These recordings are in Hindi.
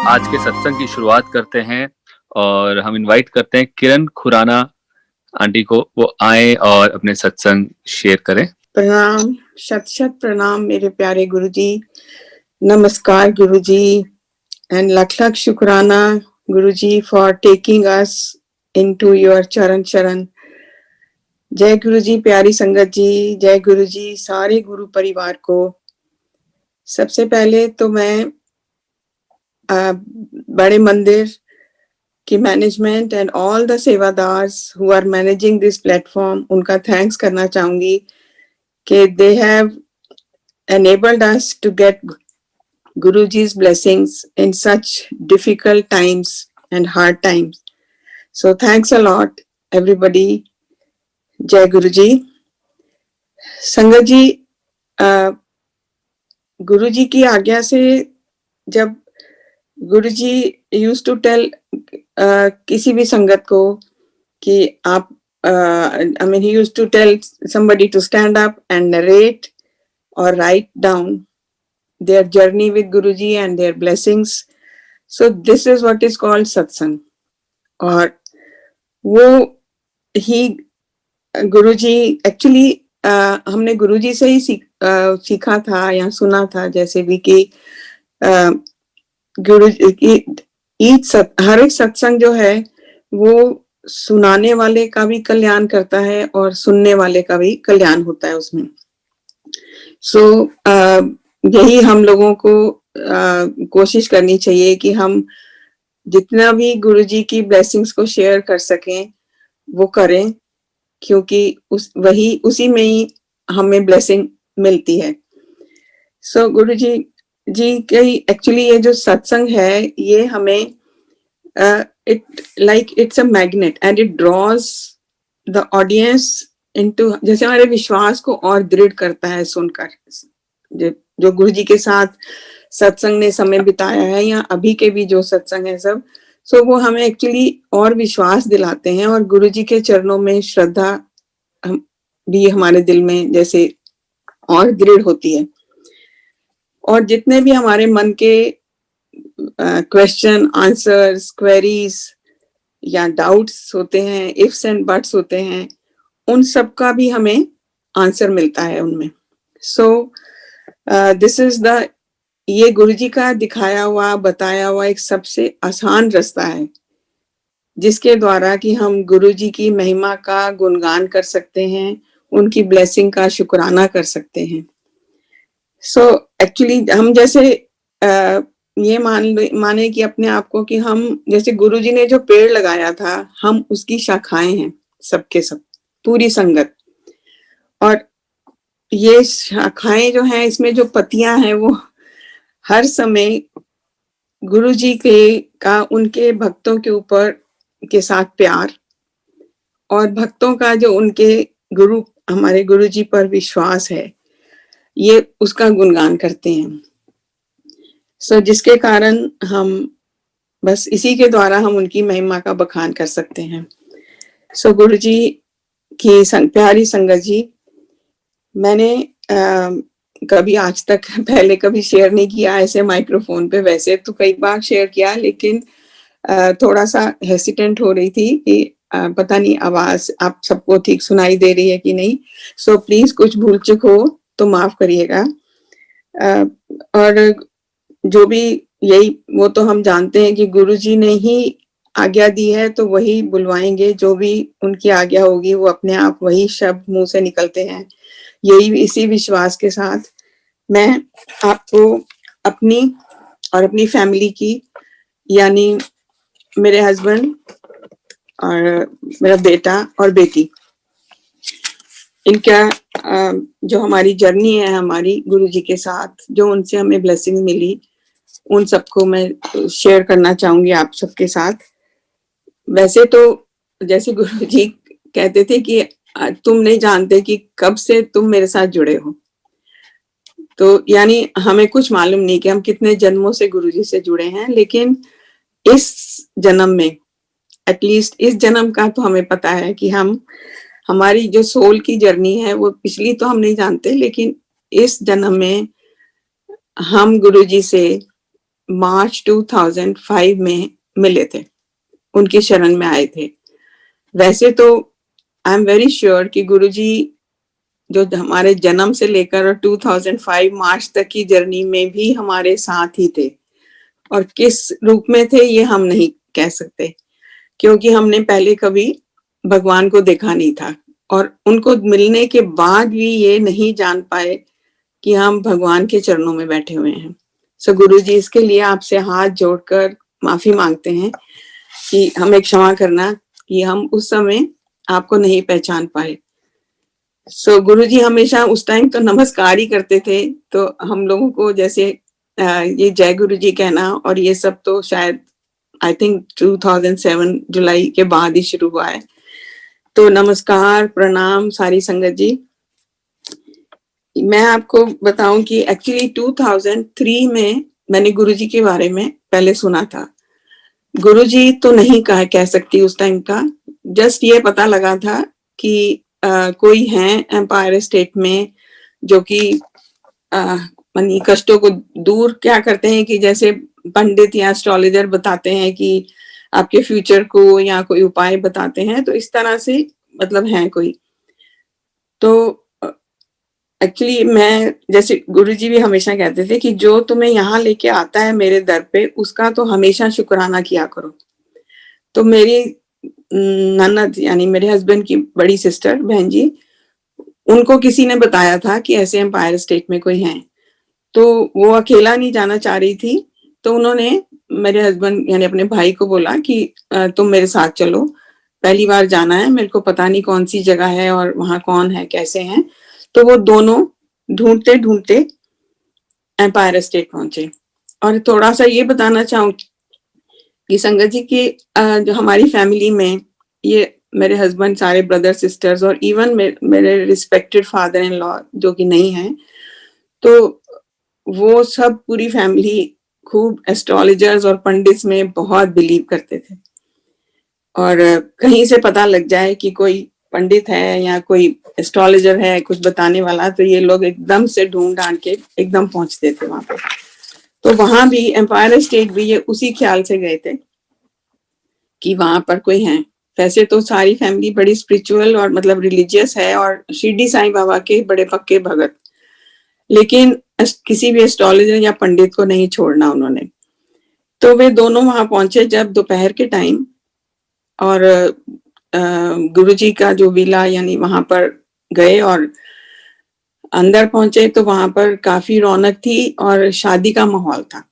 आज के सत्संग की शुरुआत करते हैं और हम इनवाइट करते हैं किरण खुराना आंटी को, वो आए और अपने सत्संग शेयर करें। प्रणाम, शत शत प्रणाम मेरे प्यारे गुरुजी, नमस्कार गुरुजी, एंड लाख लाख शुक्राना Guruji for taking us into your चरण चरण। जय गुरुजी, प्यारी संगत जी, जय गुरुजी, सारे गुरु परिवार को। सबसे पहले तो मैं बड़े मंदिर की मैनेजमेंट एंड ऑल द सेवादार्स who are managing this platform, उनका थैंक्स करना चाहूंगी कि they have enabled us to get Guruji's blessings in such difficult times and hard times. So thanks a lot, everybody. Jai Guruji. संगत जी, गुरुजी की आज्ञा से जब गुरुजी used to tell किसी भी संगत को कि आप I mean, he used to tell somebody to stand up and narrate or write down their journey with Guruji and their blessings. So this is what is called satsang. और वो ही गुरुजी एक्चुअली हमने गुरुजी से ही सीखा था या सुना था, जैसे भी कि गुरुजी की हर एक सत्संग जो है वो सुनाने वाले का भी कल्याण करता है और सुनने वाले का भी कल्याण होता है उसमें। सो यही हम लोगों को कोशिश करनी चाहिए कि हम जितना भी गुरुजी की ब्लेसिंग्स को शेयर कर सकें वो करें, क्योंकि उसी में ही हमें ब्लेसिंग मिलती है। सो गुरुजी के एक्चुअली ये जो सत्संग है ये हमें it's a magnet and it draws the audience into, जैसे हमारे विश्वास को और दृढ़ करता है सुनकर। जो गुरुजी के साथ सत्संग ने समय बिताया है या अभी के भी जो सत्संग है सब, सो वो हमें एक्चुअली और विश्वास दिलाते हैं और गुरुजी के चरणों में श्रद्धा भी हमारे दिल में जैसे और दृढ़ होती है। और जितने भी हमारे मन के क्वेश्चन आंसर्स, क्वेरीज या डाउट्स होते हैं, इफ्स एंड बट्स होते हैं, उन सब का भी हमें आंसर मिलता है उनमें। सो दिस इज ये गुरुजी का दिखाया हुआ बताया हुआ एक सबसे आसान रास्ता है जिसके द्वारा कि हम गुरुजी की महिमा का गुणगान कर सकते हैं, उनकी ब्लेसिंग का शुक्राना कर सकते हैं। सो एक्चुअली हम जैसे ये माने कि अपने आप को कि हम जैसे गुरुजी ने जो पेड़ लगाया था हम उसकी शाखाएं हैं, सबके सब पूरी संगत। और ये शाखाएं जो हैं, इसमें जो पत्तियां हैं वो हर समय गुरुजी का उनके भक्तों के ऊपर के साथ प्यार और भक्तों का जो उनके गुरु हमारे गुरुजी पर विश्वास है, ये उसका गुणगान करते हैं। सो जिसके कारण हम बस इसी के द्वारा हम उनकी महिमा का बखान कर सकते हैं। सो गुरुजी की प्यारी संगत जी, मैंने कभी आज तक पहले कभी शेयर नहीं किया ऐसे माइक्रोफोन पे, वैसे तो कई बार शेयर किया, लेकिन थोड़ा सा हेसिटेंट हो रही थी कि पता नहीं आवाज आप सबको ठीक सुनाई दे रही है कि नहीं। सो प्लीज कुछ भूल चूक हो तो माफ करिएगा। और जो भी यही वो तो हम जानते हैं कि गुरुजी ने ही आज्ञा दी है तो वही बुलवाएंगे, जो भी उनकी आज्ञा होगी वो अपने आप वही शब्द मुंह से निकलते हैं। यही इसी विश्वास के साथ मैं आपको अपनी और अपनी फैमिली की, यानी मेरे हस्बैंड और मेरा बेटा और बेटी, इनका जो हमारी जर्नी है हमारी गुरुजी के साथ, जो उनसे हमें ब्लेसिंग मिली, उन सबको मैं शेयर करना चाहूंगी आप सबके साथ। वैसे तो जैसे गुरुजी कहते थे कि तुम नहीं जानते कि कब से तुम मेरे साथ जुड़े हो, तो यानी हमें कुछ मालूम नहीं कि हम कितने जन्मों से गुरुजी से जुड़े हैं, लेकिन इस जन्म में एटलीस्ट इस जन्म का तो हमें पता है कि हमारी जो सोल की जर्नी है वो पिछली तो हम नहीं जानते, लेकिन इस जन्म में हम गुरुजी से मार्च 2005 में मिले थे, उनकी शरण में आए थे। वैसे तो आई एम वेरी श्योर कि गुरुजी जो हमारे जन्म से लेकर 2005 मार्च तक की जर्नी में भी हमारे साथ ही थे, और किस रूप में थे ये हम नहीं कह सकते, क्योंकि हमने पहले कभी भगवान को देखा नहीं था, और उनको मिलने के बाद भी ये नहीं जान पाए कि हम भगवान के चरणों में बैठे हुए हैं। सो गुरुजी, इसके लिए आपसे हाथ जोड़कर माफी मांगते हैं कि हमें क्षमा करना कि हम उस समय आपको नहीं पहचान पाए। सो गुरुजी हमेशा उस टाइम तो नमस्कार ही करते थे, तो हम लोगों को जैसे ये जय गुरु जी कहना और ये सब तो शायद आई थिंक 2007 जुलाई के बाद ही शुरू हुआ है। तो नमस्कार, प्रणाम सारी संगत जी। मैं आपको बताऊं कि एक्चुअली 2003 में मैंने गुरुजी के बारे में पहले सुना था। गुरुजी तो नहीं कह सकती उस टाइम का, जस्ट ये पता लगा था कि कोई है एम्पायर स्टेट में जो कि मानी कष्टों को दूर क्या करते हैं, कि जैसे पंडित या एस्ट्रोलॉजर बताते हैं कि आपके फ्यूचर को या कोई उपाय बताते हैं, तो इस तरह से मतलब है कोई। तो एक्चुअली मैं, जैसे गुरुजी भी हमेशा कहते थे कि जो तुम्हें यहाँ लेके आता है मेरे दर पे, उसका तो हमेशा शुक्राना किया करो। तो मेरी ननद यानी मेरे हस्बैंड की बड़ी सिस्टर बहन जी, उनको किसी ने बताया था कि ऐसे एम्पायर स्टेट में कोई है, तो वो अकेला नहीं जाना चाह रही थी, तो उन्होंने मेरे हस्बैंड यानी अपने भाई को बोला कि तुम मेरे साथ चलो, पहली बार जाना है, मेरे को पता नहीं कौन सी जगह है और वहां कौन है कैसे हैं। तो वो दोनों ढूंढते ढूंढते एम्पायर स्टेट पहुंचे। और थोड़ा सा ये बताना चाहूँ कि संगत जी की जो हमारी फैमिली में ये मेरे हस्बैंड, सारे ब्रदर सिस्टर्स और इवन मेरे रिस्पेक्टेड फादर इन लॉ जो कि नहीं है, तो वो सब पूरी फैमिली खूब एस्ट्रोलॉजर्स और पंडित्स में बहुत बिलीव करते थे। और कहीं से पता लग जाए कि कोई पंडित है या कोई एस्ट्रोलॉजर है कुछ बताने वाला, तो ये लोग एकदम से ढूंढ ढांड के एकदम पहुंचते थे वहां पे। तो वहां भी एम्पायर स्टेट भी ये उसी ख्याल से गए थे कि वहां पर कोई है। वैसे तो सारी फैमिली बड़ी स्पिरिचुअल और मतलब रिलीजियस है और शिरडी साईं बाबा के बड़े पक्के भगत, लेकिन किसी भी एस्ट्रोलॉजर या पंडित को नहीं छोड़ना उन्होंने। तो वे दोनों वहां पहुंचे जब दोपहर के टाइम, और गुरुजी का जो विला यानी वहां पर गए और अंदर पहुंचे तो वहां पर काफी रौनक थी और शादी का माहौल था।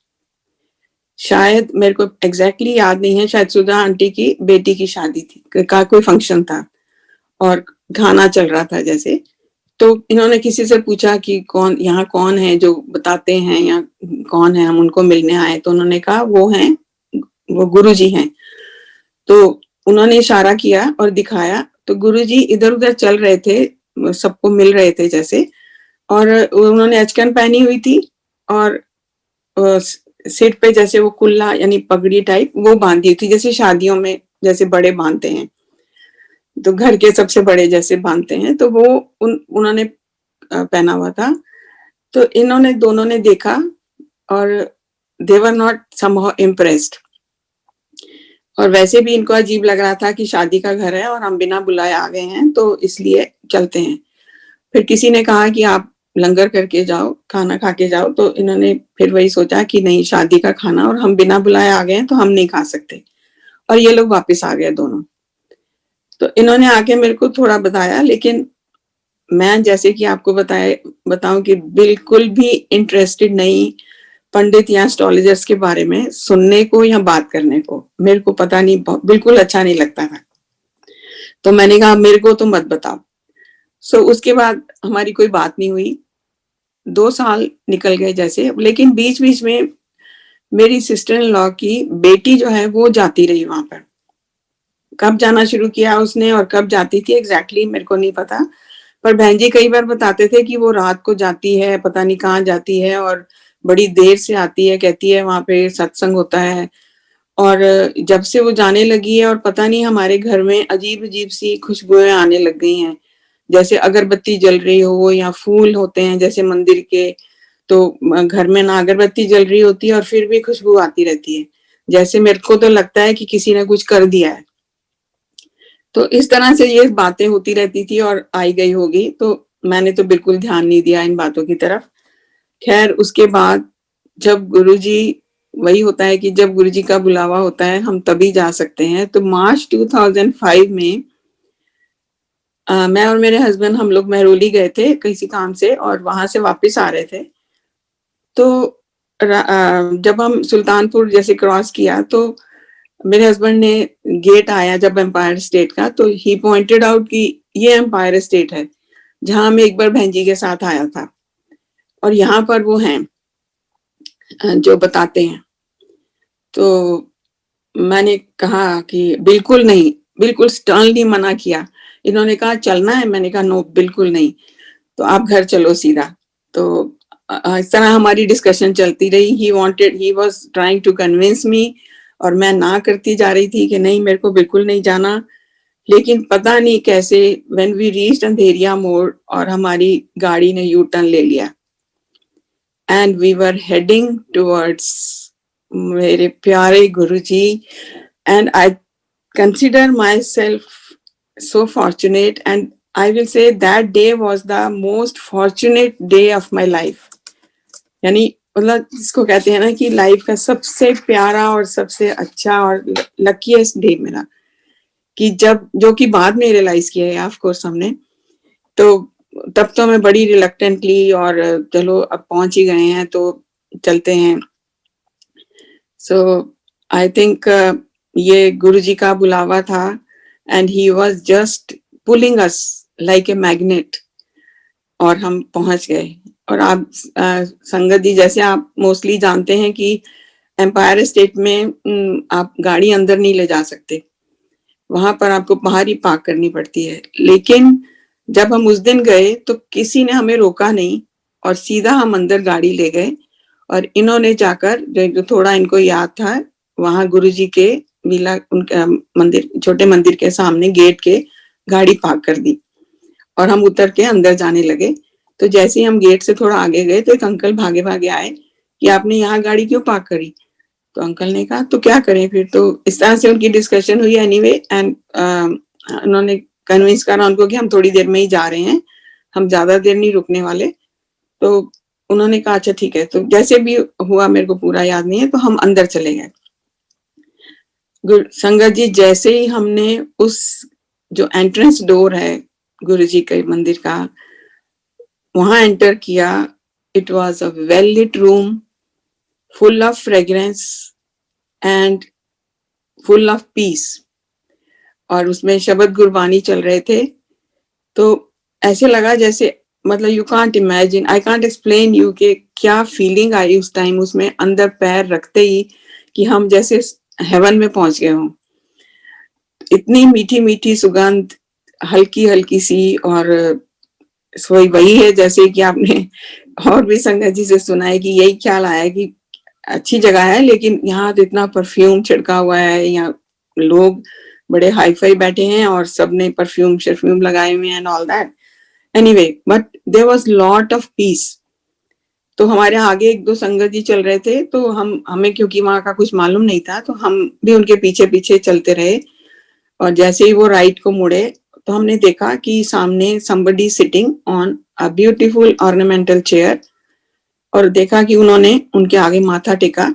शायद मेरे को एग्जैक्टली याद नहीं है, शायद सुधा आंटी की बेटी की शादी थी का कोई फंक्शन था और खाना चल रहा था जैसे। तो इन्होंने किसी से पूछा कि कौन यहाँ कौन है जो बताते हैं या कौन है, हम उनको मिलने आए। तो उन्होंने कहा वो हैं, वो गुरुजी हैं। तो उन्होंने इशारा किया और दिखाया, तो गुरुजी इधर उधर चल रहे थे, सबको मिल रहे थे जैसे, और उन्होंने अचकन पहनी हुई थी और सिर पे जैसे वो कुल्ला यानी पगड़ी टाइप वो बांधी थी, जैसे शादियों में जैसे बड़े बांधते हैं, तो घर के सबसे बड़े जैसे बांधते हैं, तो वो उन्होंने पहना हुआ था। तो इन्होंने दोनों ने देखा और दे वर नॉट समहाउ इम्प्रेस्ड, और वैसे भी इनको अजीब लग रहा था कि शादी का घर है और हम बिना बुलाए आ गए हैं, तो इसलिए चलते हैं। फिर किसी ने कहा कि आप लंगर करके जाओ, खाना खा के जाओ। तो इन्होंने फिर वही सोचा कि नहीं, शादी का खाना और हम बिना बुलाए आ गए हैं तो हम नहीं खा सकते, और ये लोग वापस आ गए दोनों। तो इन्होंने आके मेरे को थोड़ा बताया, लेकिन मैं जैसे कि आपको बताऊं कि बिल्कुल भी इंटरेस्टेड नहीं पंडित या एस्ट्रोलॉजर्स के बारे में सुनने को या बात करने को। मेरे को पता नहीं, बिल्कुल अच्छा नहीं लगता था। तो मैंने कहा मेरे को तो मत बताओ। उसके बाद हमारी कोई बात नहीं हुई। 2 साल निकल गए जैसे, लेकिन बीच बीच में मेरी सिस्टर इन लॉ की बेटी जो है वो जाती रही वहां पर। कब जाना शुरू किया उसने और कब जाती थी एग्जैक्टली मेरे को नहीं पता, पर बहन जी कई बार बताते थे कि वो रात को जाती है, पता नहीं कहाँ जाती है और बड़ी देर से आती है, कहती है वहां पे सत्संग होता है। और जब से वो जाने लगी है और पता नहीं हमारे घर में अजीब अजीब सी खुशबुएं आने लग गई हैं, जैसे अगरबत्ती जल रही हो या फूल होते हैं जैसे मंदिर के, तो घर में ना अगरबत्ती जल रही होती है और फिर भी खुशबू आती रहती है, जैसे मेरे को तो लगता है कि किसी ने कुछ कर दिया है। तो इस तरह से ये बातें होती रहती थी और आई गई होगी, तो मैंने तो बिल्कुल ध्यान नहीं दिया इन बातों की तरफ। खैर उसके बाद जब गुरुजी, वही होता है कि जब गुरुजी का बुलावा होता है हम तभी जा सकते हैं। तो मार्च 2005 में मैं और मेरे हस्बैंड हम लोग महरौली गए थे किसी काम से और वहां से वापस आ रहे थे। तो जब हम सुल्तानपुर जैसे क्रॉस किया तो मेरे हस्बैंड ने, गेट आया जब एम्पायर स्टेट का, तो ही पॉइंटेड आउट कि ये एम्पायर स्टेट है जहां मैं एक बार बहन जी के साथ आया था और यहाँ पर वो हैं जो बताते हैं। तो मैंने कहा कि बिल्कुल नहीं, बिल्कुल स्टर्नली मना किया। इन्होंने कहा चलना है, मैंने कहा नो बिल्कुल नहीं, तो आप घर चलो सीधा। तो इस तरह हमारी डिस्कशन चलती रही। He was trying to convince me और मैं ना करती जा रही थी कि नहीं मेरे को बिल्कुल नहीं जाना। लेकिन पता नहीं कैसे व्हेन वी रीच्ड अंधेरिया मोड़ और हमारी गाड़ी ने यू टर्न ले लिया and we were heading towards मेरे प्यारे Guruji. And I consider myself so fortunate, and I will say that day was the most fortunate day of my life. यानी मतलब जिसको कहते हैं ना कि लाइफ का सबसे प्यारा और सबसे अच्छा और लकीएस्ट डे मेरा, कि जब, जो कि बाद में रियलाइज किया है ऑफ कोर्स हमने, तो तब तो मैं बड़ी रिलक्टेंटली और चलो अब पहुंच ही गए हैं तो चलते हैं। सो आई थिंक ये गुरुजी का बुलावा था and he was just pulling us like a magnet और हम पहुंच गए। और आप संगत जी, जैसे आप मोस्टली जानते हैं कि एम्पायर स्टेट में आप गाड़ी अंदर नहीं ले जा सकते, वहां पर आपको बाहर ही पार्क करनी पड़ती है। लेकिन जब हम उस दिन गए तो किसी ने हमें रोका नहीं और सीधा हम अंदर गाड़ी ले गए और इन्होंने जाकर, जो थोड़ा इनको याद था, वहां गुरुजी के लीला उनके मंदिर, छोटे मंदिर के सामने गेट के गाड़ी पार्क कर दी और हम उतर के अंदर जाने लगे। तो जैसे ही हम गेट से थोड़ा आगे गए तो एक अंकल भागे भागे आए कि आपने यहाँ गाड़ी क्यों पार्क करी। तो अंकल ने कहा तो क्या करें फिर। तो इस तरह से उनकी डिस्कशन हुई एनीवे, एंड उन्होंने कन्विंस करा उनको कि हम थोड़ी देर में ही जा रहे हैं, हम ज्यादा देर नहीं रुकने वाले। तो उन्होंने कहा अच्छा ठीक है। तो जैसे भी हुआ मेरे को पूरा याद नहीं है, तो हम अंदर चले गए। संगत जी, जैसे ही हमने उस जो एंट्रेंस डोर है गुरुजी के मंदिर का, वहां एंटर किया, it was a well lit room full of fragrance and full of peace, और उसमें शब्द गुरबानी चल रहे थे। तो ऐसे लगा जैसे, मतलब you can't imagine, I can't explain you कि क्या फीलिंग आई उस टाइम उसमें अंदर पैर रखते ही, कि हम जैसे हेवन में पहुंच गए हों। इतनी मीठी मीठी सुगंध, हल्की हल्की सी, और वही है जैसे कि आपने और भी संगत जी से सुना है कि यही ख्याल आया कि अच्छी जगह है लेकिन यहाँ तो इतना परफ्यूम छिड़का हुआ है, यहाँ लोग बड़े हाई फाई बैठे हैं और सबने परफ्यूम शर्फ्यूम लगाए हुए हैं and all that. Anyway, but there was lot of peace. तो हमारे आगे एक दो संगत जी चल रहे थे, तो हमें क्योंकि वहां का कुछ मालूम नहीं था तो हम भी उनके पीछे पीछे चलते रहे। और जैसे ही वो राइट को मुड़े तो हमने देखा कि सामने somebody sitting on a beautiful ornamental chair, और देखा कि उन्होंने उनके आगे माथा टेका।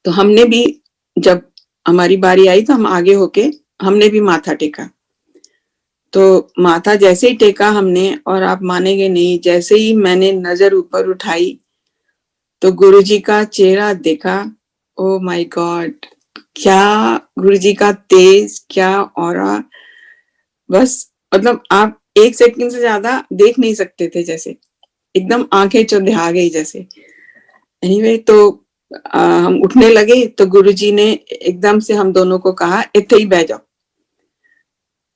तो हमने भी, जब हमारी बारी आई तो हम आगे होके हमने भी माथा टेका। तो माथा जैसे ही टेका हमने, और आप मानेंगे नहीं, जैसे ही मैंने नजर ऊपर उठाई तो गुरुजी का चेहरा देखा। ओ माय गॉड, क्या गुरुजी का तेज, क्या ऑरा! बस मतलब आप एक सेकंड से ज्यादा देख नहीं सकते थे, जैसे एकदम आंखें चौंधिया गई जैसे। एनीवे, तो हम उठने लगे तो गुरुजी ने एकदम से हम दोनों को कहा इत्थे ही बैठ जाओ।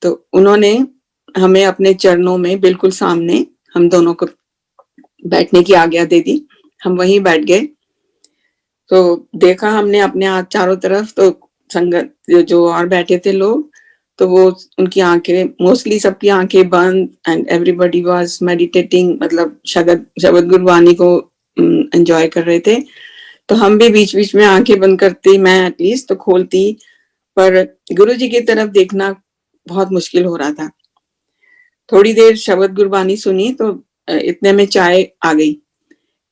तो उन्होंने हमें अपने चरणों में बिल्कुल सामने हम दोनों को बैठने की आज्ञा दे दी। हम वहीं बैठ गए। तो देखा हमने अपने हाथ चारों तरफ, तो संगत जो और बैठे थे लोग, तो वो उनकी आंखें, मोस्टली सबकी आंखें बंद, एंड एवरीबॉडी वाज मेडिटेटिंग, मतलब शबद गुरबानी को एंजॉय कर रहे थे। तो हम भी बीच बीच में आंखें बंद करती, मैं एटलीस्ट तो खोलती, पर गुरुजी की तरफ देखना बहुत मुश्किल हो रहा था। थोड़ी देर शबद गुरबानी सुनी तो इतने में चाय आ गई।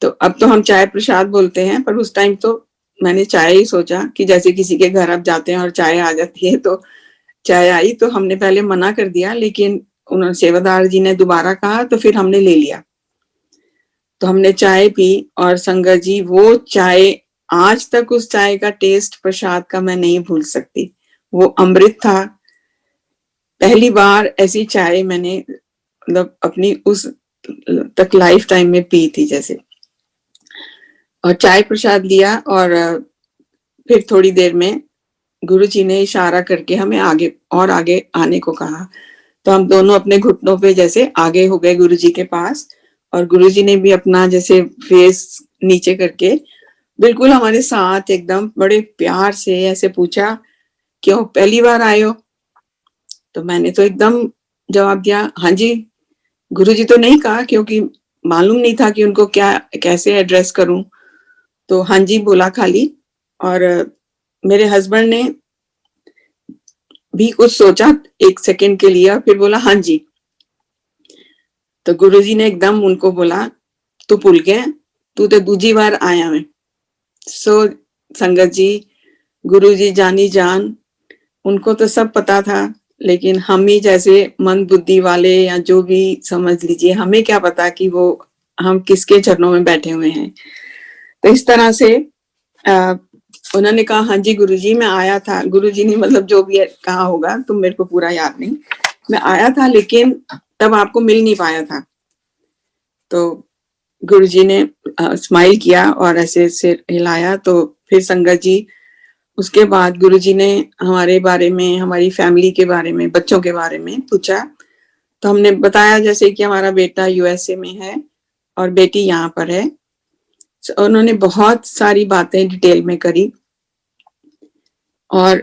तो अब तो हम चाय प्रसाद बोलते हैं, पर उस टाइम तो मैंने चाय ही सोचा कि जैसे किसी के घर आप जाते हैं और चाय आ जाती है, तो चाय आई तो हमने पहले मना कर दिया, लेकिन उन्होंने, सेवादार जी ने दोबारा कहा तो फिर हमने ले लिया। तो हमने चाय पी, और संगत जी वो चाय, आज तक उस चाय का टेस्ट प्रसाद का मैं नहीं भूल सकती। वो अमृत था। पहली बार ऐसी चाय मैंने मतलब अपनी उस तक लाइफ टाइम में पी थी जैसे। और चाय प्रसाद लिया, और फिर थोड़ी देर में गुरुजी ने इशारा करके हमें आगे और आगे आने को कहा। तो हम दोनों अपने घुटनों पे जैसे आगे हो गए गुरुजी के पास, और गुरुजी ने भी अपना जैसे फेस नीचे करके बिल्कुल हमारे साथ एकदम बड़े प्यार से ऐसे पूछा, क्यों पहली बार आए हो? तो मैंने तो एकदम जवाब दिया, हाँ जी। गुरुजी तो नहीं कहा, क्योंकि मालूम नहीं था कि उनको क्या कैसे एड्रेस करूं। तो हाँ जी बोला खाली। और मेरे हस्बैंड ने भी कुछ सोचा एक सेकंड के लिए, फिर बोला हाँ जी। तो गुरुजी ने एकदम उनको बोला, तू भूल गया, तू तो दूजी बार आया है। सो संगत जी, गुरुजी जानी जान, उनको तो सब पता था, लेकिन हम ही जैसे मंद बुद्धि वाले, या जो भी समझ लीजिए, हमें क्या पता कि वो हम किसके चरणों में बैठे हुए हैं। तो इस तरह से उन्होंने कहा, हाँ जी गुरुजी मैं आया था। गुरुजी ने मतलब जो भी कहा होगा, तो मेरे को पूरा याद नहीं, मैं आया था लेकिन तब आपको मिल नहीं पाया था। तो गुरुजी ने स्माइल किया और ऐसे सिर हिलाया। तो फिर संगत जी, उसके बाद गुरुजी ने हमारे बारे में, हमारी फैमिली के बारे में, बच्चों के बारे में पूछा। तो हमने बताया जैसे कि हमारा बेटा यूएसए में है और बेटी यहाँ पर है। उन्होंने बहुत सारी बातें डिटेल में करी। और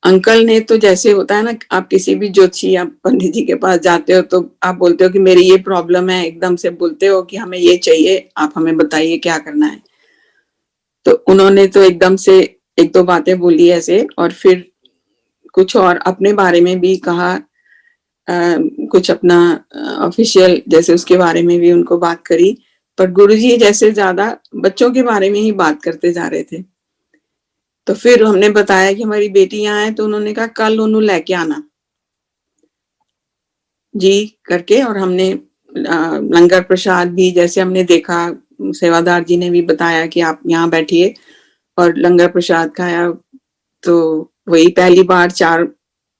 अंकल ने तो जैसे होता है ना, आप किसी भी ज्योतिषी या पंडित जी के पास जाते हो तो आप बोलते हो कि मेरी ये प्रॉब्लम है, एकदम से बोलते हो कि हमें ये चाहिए, आप हमें बताइए क्या करना है। तो उन्होंने तो एकदम से एक दो बातें बोली ऐसे, और फिर कुछ और अपने बारे में भी कहा, कुछ अपना ऑफिशियल जैसे उसके बारे में भी उनको बात करी। पर गुरुजी जैसे ज्यादा बच्चों के बारे में ही बात करते जा रहे थे। तो फिर हमने बताया कि हमारी बेटी यहाँ है, तो उन्होंने कहा कल उन्हें लेके आना जी करके। और हमने लंगर प्रसाद भी जैसे हमने देखा, सेवादार जी ने भी बताया कि आप यहाँ बैठिए और लंगर प्रसाद खाया। तो वही पहली बार 4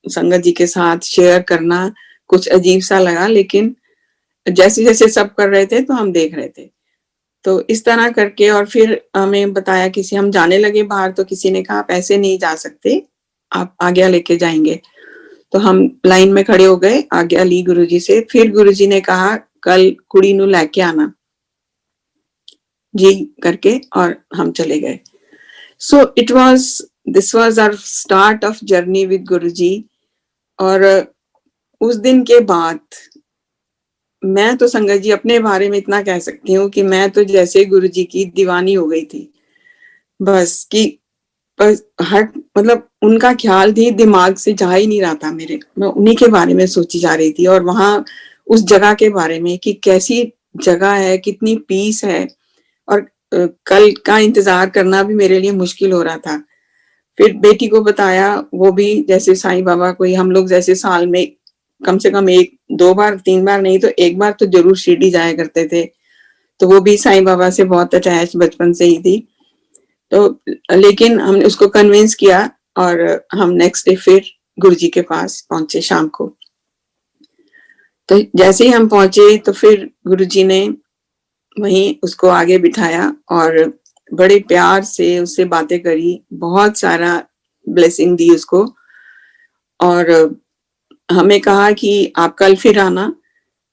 संगत जी के साथ शेयर करना कुछ अजीब सा लगा, लेकिन जैसे जैसे सब कर रहे थे तो हम देख रहे थे। तो इस तरह करके, और फिर हमें बताया, किसी हम जाने लगे बाहर तो किसी ने कहा आप ऐसे नहीं जा सकते, आप आज्ञा लेके जाएंगे। तो हम लाइन में खड़े हो गए, आज्ञा ली गुरुजी से। फिर गुरुजी ने कहा कल कुड़ी नू लेके आना जी करके, और हम चले गए। So it was, this was our start of journey with Guruji. और उस दिन के बाद मैं तो संगत जी अपने बारे में इतना कह सकती हूँ कि मैं तो जैसे गुरुजी की दीवानी हो गई थी, बस कि बस हर मतलब उनका ख्याल थी दिमाग से जा ही नहीं रहा था मेरे। मैं उन्हीं के बारे में सोची जा रही थी, और वहां उस जगह के बारे में कि कैसी जगह है, कितनी पीस है। और कल का इंतजार करना भी मेरे लिए मुश्किल हो रहा था। फिर बेटी को बताया, वो भी जैसे साईं बाबा कोई, हम लोग जैसे साल में कम से कम 1 2 बार 3 बार नहीं तो 1 बार तो जरूर शिरडी जाया करते थे। तो वो भी साईं बाबा से बहुत अटैच बचपन से ही थी। तो लेकिन हमने उसको कन्विंस किया, और हम नेक्स्ट डे फिर गुरुजी के पास पहुंचे शाम को। तो जैसे ही हम पहुंचे तो फिर गुरुजी ने वहीं उसको आगे बिठाया और बड़े प्यार से उससे बातें करी, बहुत सारा ब्लेसिंग दी उसको। और हमें कहा कि आप कल फिर आना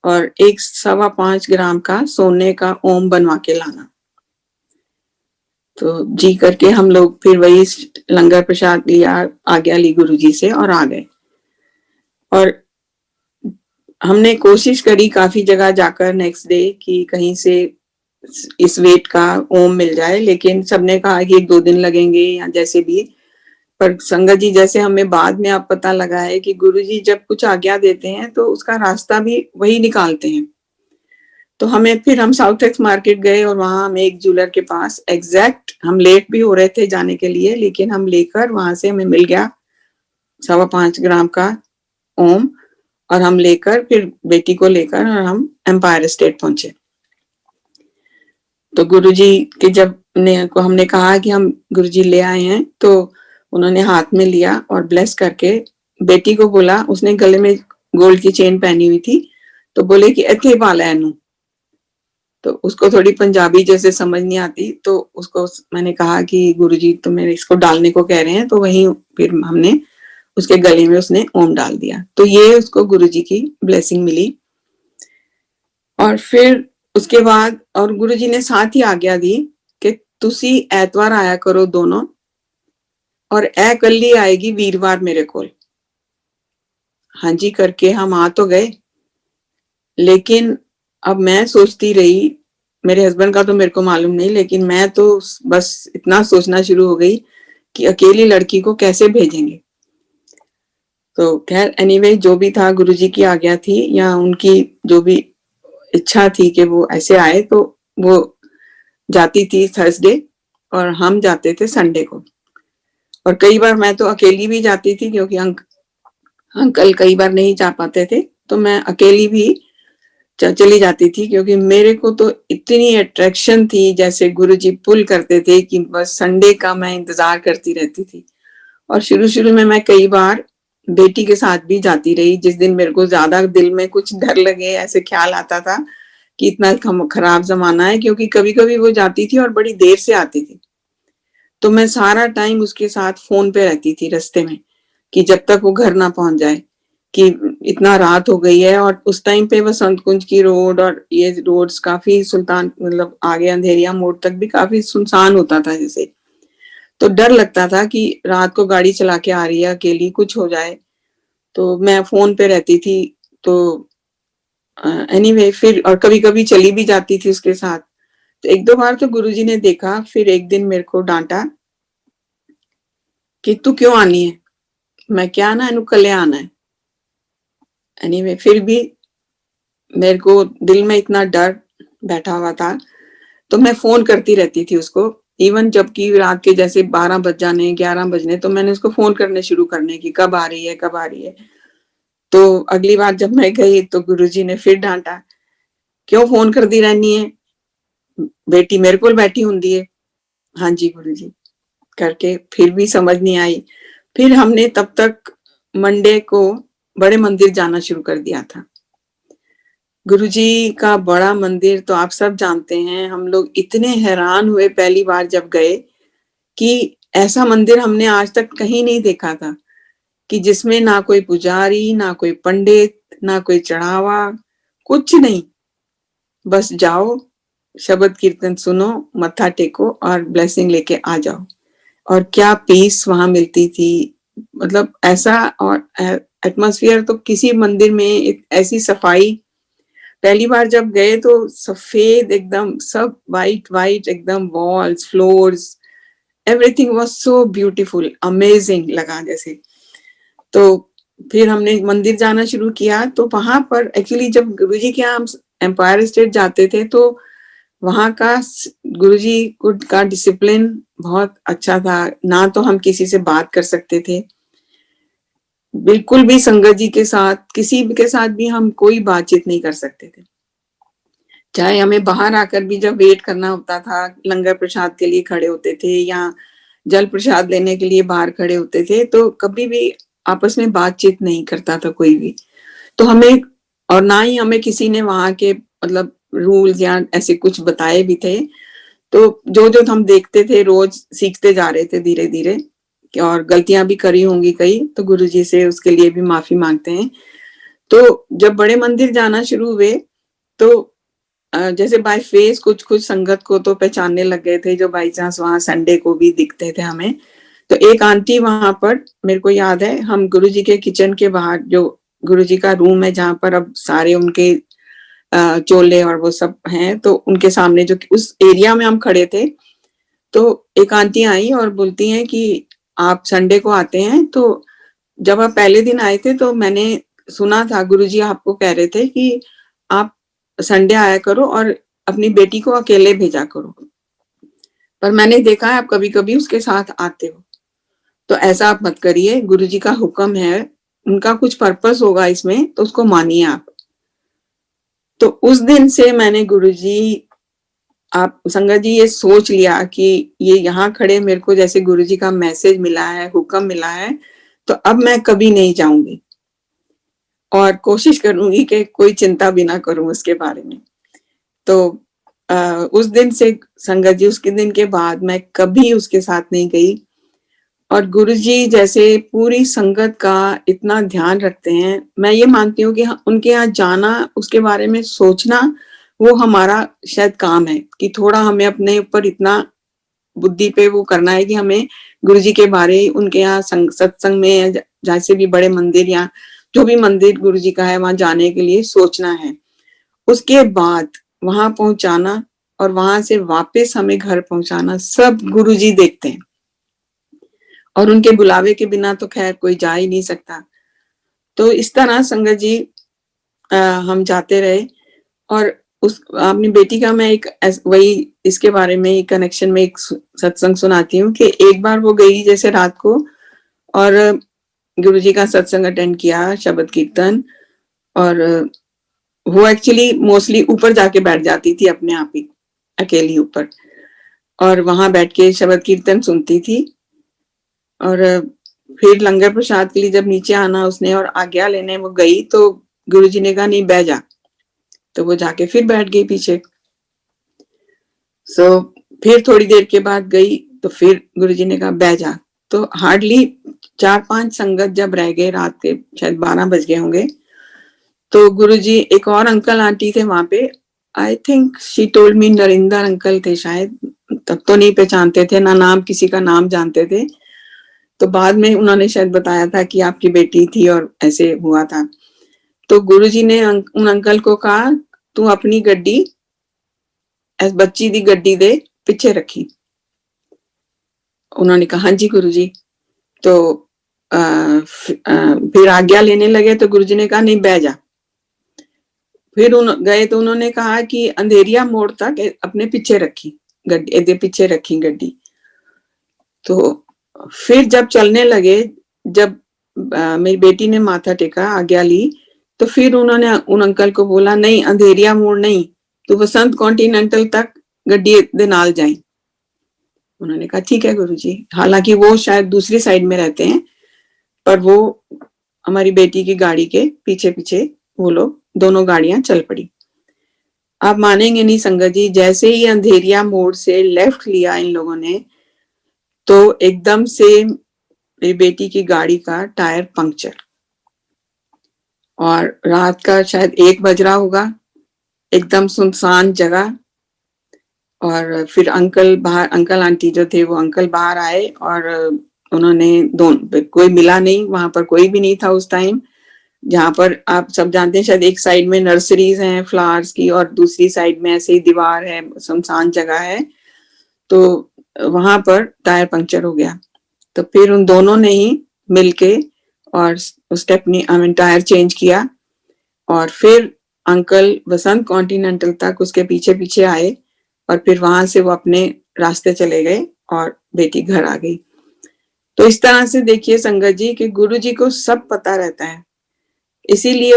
और 1.5 ग्राम का सोने का ओम बनवा के लाना। तो जी करके हम लोग फिर वही लंगर प्रसाद लिया, आज्ञा ली गुरुजी से और आ गए। और हमने कोशिश करी काफी जगह जाकर नेक्स्ट डे कि कहीं से इस वेट का ओम मिल जाए, लेकिन सबने कहा कि 1-2 दिन लगेंगे या जैसे भी। पर संगत जी, जैसे हमें बाद में अब पता लगा है कि गुरुजी जब कुछ आज्ञा देते हैं तो उसका रास्ता भी वही निकालते हैं। तो हम साउथ एक्स मार्केट गए और वहां हम एक ज्वेलर के पास एग्जैक्ट, हम लेट भी हो रहे थे जाने के लिए, लेकिन हम लेकर वहां से हमें मिल गया 5.25 ग्राम का ओम, और हम लेकर फिर बेटी को लेकर और हम एम्पायर स्टेट पहुंचे। तो गुरुजी के जब हमने कहा कि हम गुरुजी ले आए हैं, तो उन्होंने हाथ में लिया और ब्लेस करके बेटी को बोला, उसने गले में गोल्ड की चेन पहनी हुई थी, तो बोले कि इथे पाला एनू। तो उसको थोड़ी पंजाबी जैसे समझ नहीं आती, तो उसको मैंने कहा कि गुरुजी तो मेरे इसको डालने को कह रहे हैं, तो वहीं फिर हमने उसके गले में उसने ओम डाल दिया। तो ये उसको गुरुजी की ब्लेसिंग मिली। और फिर उसके बाद और गुरुजी ने साथ ही आज्ञा दी कि तुसी ऐतवार आया करो दोनों, और ए कल्ली आएगी वीरवार मेरे कोल। हाँ जी करके हम आ तो गए, लेकिन अब मैं सोचती रही, मेरे हस्बैंड का तो मेरे को मालूम नहीं, लेकिन मैं तो बस इतना सोचना शुरू हो गई कि अकेली लड़की को कैसे भेजेंगे। तो खैर एनीवे, जो भी था गुरुजी की आज्ञा थी या उनकी जो भी इच्छा थी कि वो ऐसे आए, तो वो जाती थी थर्सडे और हम जाते थे संडे को। और कई बार मैं तो अकेली भी जाती थी, क्योंकि अंकल कई बार नहीं जा पाते थे, तो मैं अकेली भी चली जाती थी, क्योंकि मेरे को तो इतनी अट्रैक्शन थी, जैसे गुरुजी पुल करते थे कि बस संडे का मैं इंतजार करती रहती थी। और शुरू में मैं कई बार बेटी के साथ भी जाती रही, जिस दिन मेरे को ज्यादा दिल में कुछ डर लगे, ऐसे ख्याल आता था कि इतना खराब जमाना है, क्योंकि कभी कभी वो जाती थी और बड़ी देर से आती थी, तो मैं सारा टाइम उसके साथ फोन पे रहती थी रास्ते में, कि जब तक वो घर ना पहुंच जाए, कि इतना रात हो गई है। और उस टाइम पे बसंत कुंज की रोड और ये रोड्स काफी सुल्तान, मतलब आगे अंधेरिया मोड़ तक भी काफी सुनसान होता था जैसे, तो डर लगता था कि रात को गाड़ी चला के आ रही है अकेली, कुछ हो जाए। तो मैं फोन पे रहती थी। तो एनीवे फिर और कभी कभी चली भी जाती थी उसके साथ। तो 1-2 बार तो गुरुजी ने देखा, फिर एक दिन मेरे को डांटा कि तू क्यों आनी है। मैं क्या ना इनू कले आना है। एनीवे फिर भी मेरे को दिल में इतना डर बैठा हुआ था, तो मैं फोन करती रहती थी उसको। इवन जबकि रात के जैसे 12 बज जाने, 11 बजने, तो मैंने उसको फोन करने शुरू करने की, कब आ रही है, कब आ रही है। तो अगली बार जब मैं गई तो गुरुजी ने फिर डांटा, क्यों फोन करती रहनी है, बेटी मेरे को बैठी हुंदी है। हाँ जी गुरुजी करके फिर भी समझ नहीं आई। फिर हमने तब तक मंडे को बड़े मंदिर जाना शुरू कर दिया था। गुरुजी का बड़ा मंदिर तो आप सब जानते हैं, हम लोग इतने हैरान हुए पहली बार जब गए कि ऐसा मंदिर हमने आज तक कहीं नहीं देखा था, कि जिसमें ना कोई पुजारी, ना कोई पंडित, ना कोई चढ़ावा, कुछ नहीं, बस जाओ, शब्द कीर्तन सुनो, मत्था टेको और ब्लेसिंग लेके आ जाओ। और क्या पीस वहां मिलती थी, मतलब ऐसा। और एटमॉस्फेयर तो किसी मंदिर में ऐसी सफाई, पहली बार जब गए तो सफेद एकदम, सब वाइट वाइट एकदम, walls, floors, everything was so beautiful, amazing लगा जैसे। तो फिर हमने मंदिर जाना शुरू किया। तो वहां पर एक्चुअली जब गुरुजी के यहाँ हम एम्पायर स्टेट जाते थे, तो वहां का गुरुजी का डिसिप्लिन बहुत अच्छा था। ना तो हम किसी से बात कर सकते थे, बिल्कुल भी संगत जी के साथ, किसी के साथ भी हम कोई बातचीत नहीं कर सकते थे। चाहे हमें बाहर आकर भी जब वेट करना होता था, लंगर प्रसाद के लिए खड़े होते थे या जल प्रसाद लेने के लिए बाहर खड़े होते थे, तो कभी भी आपस में बातचीत नहीं करता था कोई भी। तो हमें, और ना ही हमें किसी ने वहां के मतलब रूल्स या ऐसे कुछ बताए भी थे। तो जो हम देखते थे रोज सीखते जा रहे थे धीरे धीरे, और गलतियां भी करी होंगी कई, तो गुरुजी से उसके लिए भी माफी मांगते हैं। तो जब बड़े मंदिर जाना शुरू हुए, तो जैसे बाय फेस कुछ कुछ संगत को तो पहचानने लग गए थे, जो बाई चांस वहां संडे को भी दिखते थे हमें। तो एक आंटी वहां पर, मेरे को याद है, हम गुरुजी के किचन के बाहर जो गुरुजी का रूम है जहाँ पर अब सारे उनके चोले और वो सब हैं, तो उनके सामने जो उस एरिया में हम खड़े थे, तो एक आंटी आई और बोलती हैं कि आप संडे को आते हैं? तो जब आप पहले दिन आए थे तो मैंने सुना था गुरुजी आपको कह रहे थे कि आप संडे आया करो और अपनी बेटी को अकेले भेजा करो। पर मैंने देखा है आप कभी-कभी उसके साथ आते हो। तो ऐसा आप मत करिए, गुरुजी का हुक्म है, उनका कुछ पर्पस होगा इसमें तो उसको मानिए आप। तो उस दिन से मैंने गुरुजी आप संगत जी ये सोच लिया कि ये यहाँ खड़े मेरे को जैसे गुरुजी का मैसेज मिला है, हुक्म मिला है, तो अब मैं कभी नहीं जाऊँगी। और कोशिश करूँगी कि कोई चिंता भी ना करूँ उसके बारे में। तो उस दिन से संगत जी उसके दिन के बाद मैं कभी उसके साथ नहीं गई और गुरुजी जैसे पूरी संगत का इतना ध्यान रखते हैं, मैं ये मानती हूँ कि उनके यहाँ जाना, उसके बारे में सोचना, वो हमारा शायद काम है कि थोड़ा हमें अपने ऊपर इतना बुद्धि पे वो करना है कि हमें गुरुजी के बारे उनके यहाँ सत्संग में जैसे भी बड़े मंदिर या जो भी मंदिर गुरुजी का है वहां जाने के लिए सोचना है। उसके बाद वहां पहुंचाना और वहां से वापस हमें घर पहुंचाना सब गुरुजी देखते हैं और उनके बुलावे के बिना तो खैर कोई जा ही नहीं सकता। तो इस तरह संगत जी हम जाते रहे और उस अपनी बेटी का मैं एक वही इसके बारे में कनेक्शन में एक सत्संग सुनाती हूँ कि एक बार वो गई जैसे रात को और गुरुजी का सत्संग अटेंड किया, शब्द कीर्तन, और वो एक्चुअली मोस्टली ऊपर जाके बैठ जाती थी अपने आप ही अकेली ऊपर और वहां बैठ के शब्द कीर्तन सुनती थी और फिर लंगर प्रसाद के लिए जब नीचे आना उसने और आज्ञा लेने वो गई तो गुरुजी ने कहा नहीं बह जा, तो वो जाके फिर बैठ गई पीछे। फिर थोड़ी देर के बाद गई तो फिर गुरुजी ने कहा बह जा, तो हार्डली 4-5 संगत जब रह गए रात के शायद 12 बज गए होंगे, तो गुरुजी एक और अंकल आंटी थे वहां पे, I think she told me Narinder uncle थे शायद, तब तो नहीं पहचानते थे ना नाम किसी का नाम जानते थे, तो बाद में उन्होंने शायद बताया था कि आपकी बेटी थी और ऐसे हुआ था। तो गुरुजी ने उन अंकल को कहा तू अपनी गड्डी एस बच्ची दी गड्डी दे पीछे रखी। उन्होंने कहा हाँ जी गुरुजी। तो फिर आज्ञा लेने लगे तो गुरुजी ने कहा नहीं बह जा। फिर गए तो उन्होंने कहा कि अंधेरिया मोड़ तक अपने पीछे रखी गड्डी, एदे पीछे रखी गड्डी। तो फिर जब चलने लगे, जब मेरी बेटी ने माथा टेका आज्ञा ली, तो फिर उन्होंने उन अंकल को बोला नहीं अंधेरिया मोड़ नहीं, तो वसंत कॉन्टिनेंटल तक गड्डी दे नाल जाए। उन्होंने कहा ठीक है गुरुजी। हालांकि वो शायद दूसरी साइड में रहते हैं, पर वो हमारी बेटी की गाड़ी के पीछे पीछे वो लोग दोनों गाड़ियां चल पड़ी। आप मानेंगे नहीं संगत जी, जैसे ही अंधेरिया मोड़ से लेफ्ट लिया इन लोगों ने, तो एकदम से मेरी बेटी की गाड़ी का टायर पंक्चर और रात का शायद 1 बज रहा होगा, एकदम सुनसान जगह। और फिर अंकल आंटी जो थे वो अंकल बाहर आए और उन्होंने कोई मिला नहीं, वहां पर कोई भी नहीं था उस टाइम, जहां पर आप सब जानते हैं शायद एक साइड में नर्सरीज हैं फ्लावर्स की और दूसरी साइड में ऐसे ही दीवार है, सुनसान जगह है। तो वहां पर टायर पंक्चर हो गया। तो फिर उन दोनों ने ही मिलके और स्टेपनी टायर चेंज किया और फिर अंकल बसंत कॉन्टिनेंटल तक उसके पीछे पीछे आए और फिर वहां से वो अपने रास्ते चले गए और बेटी घर आ गई। तो इस तरह से देखिए संगत जी कि गुरु जी को सब पता रहता है, इसीलिए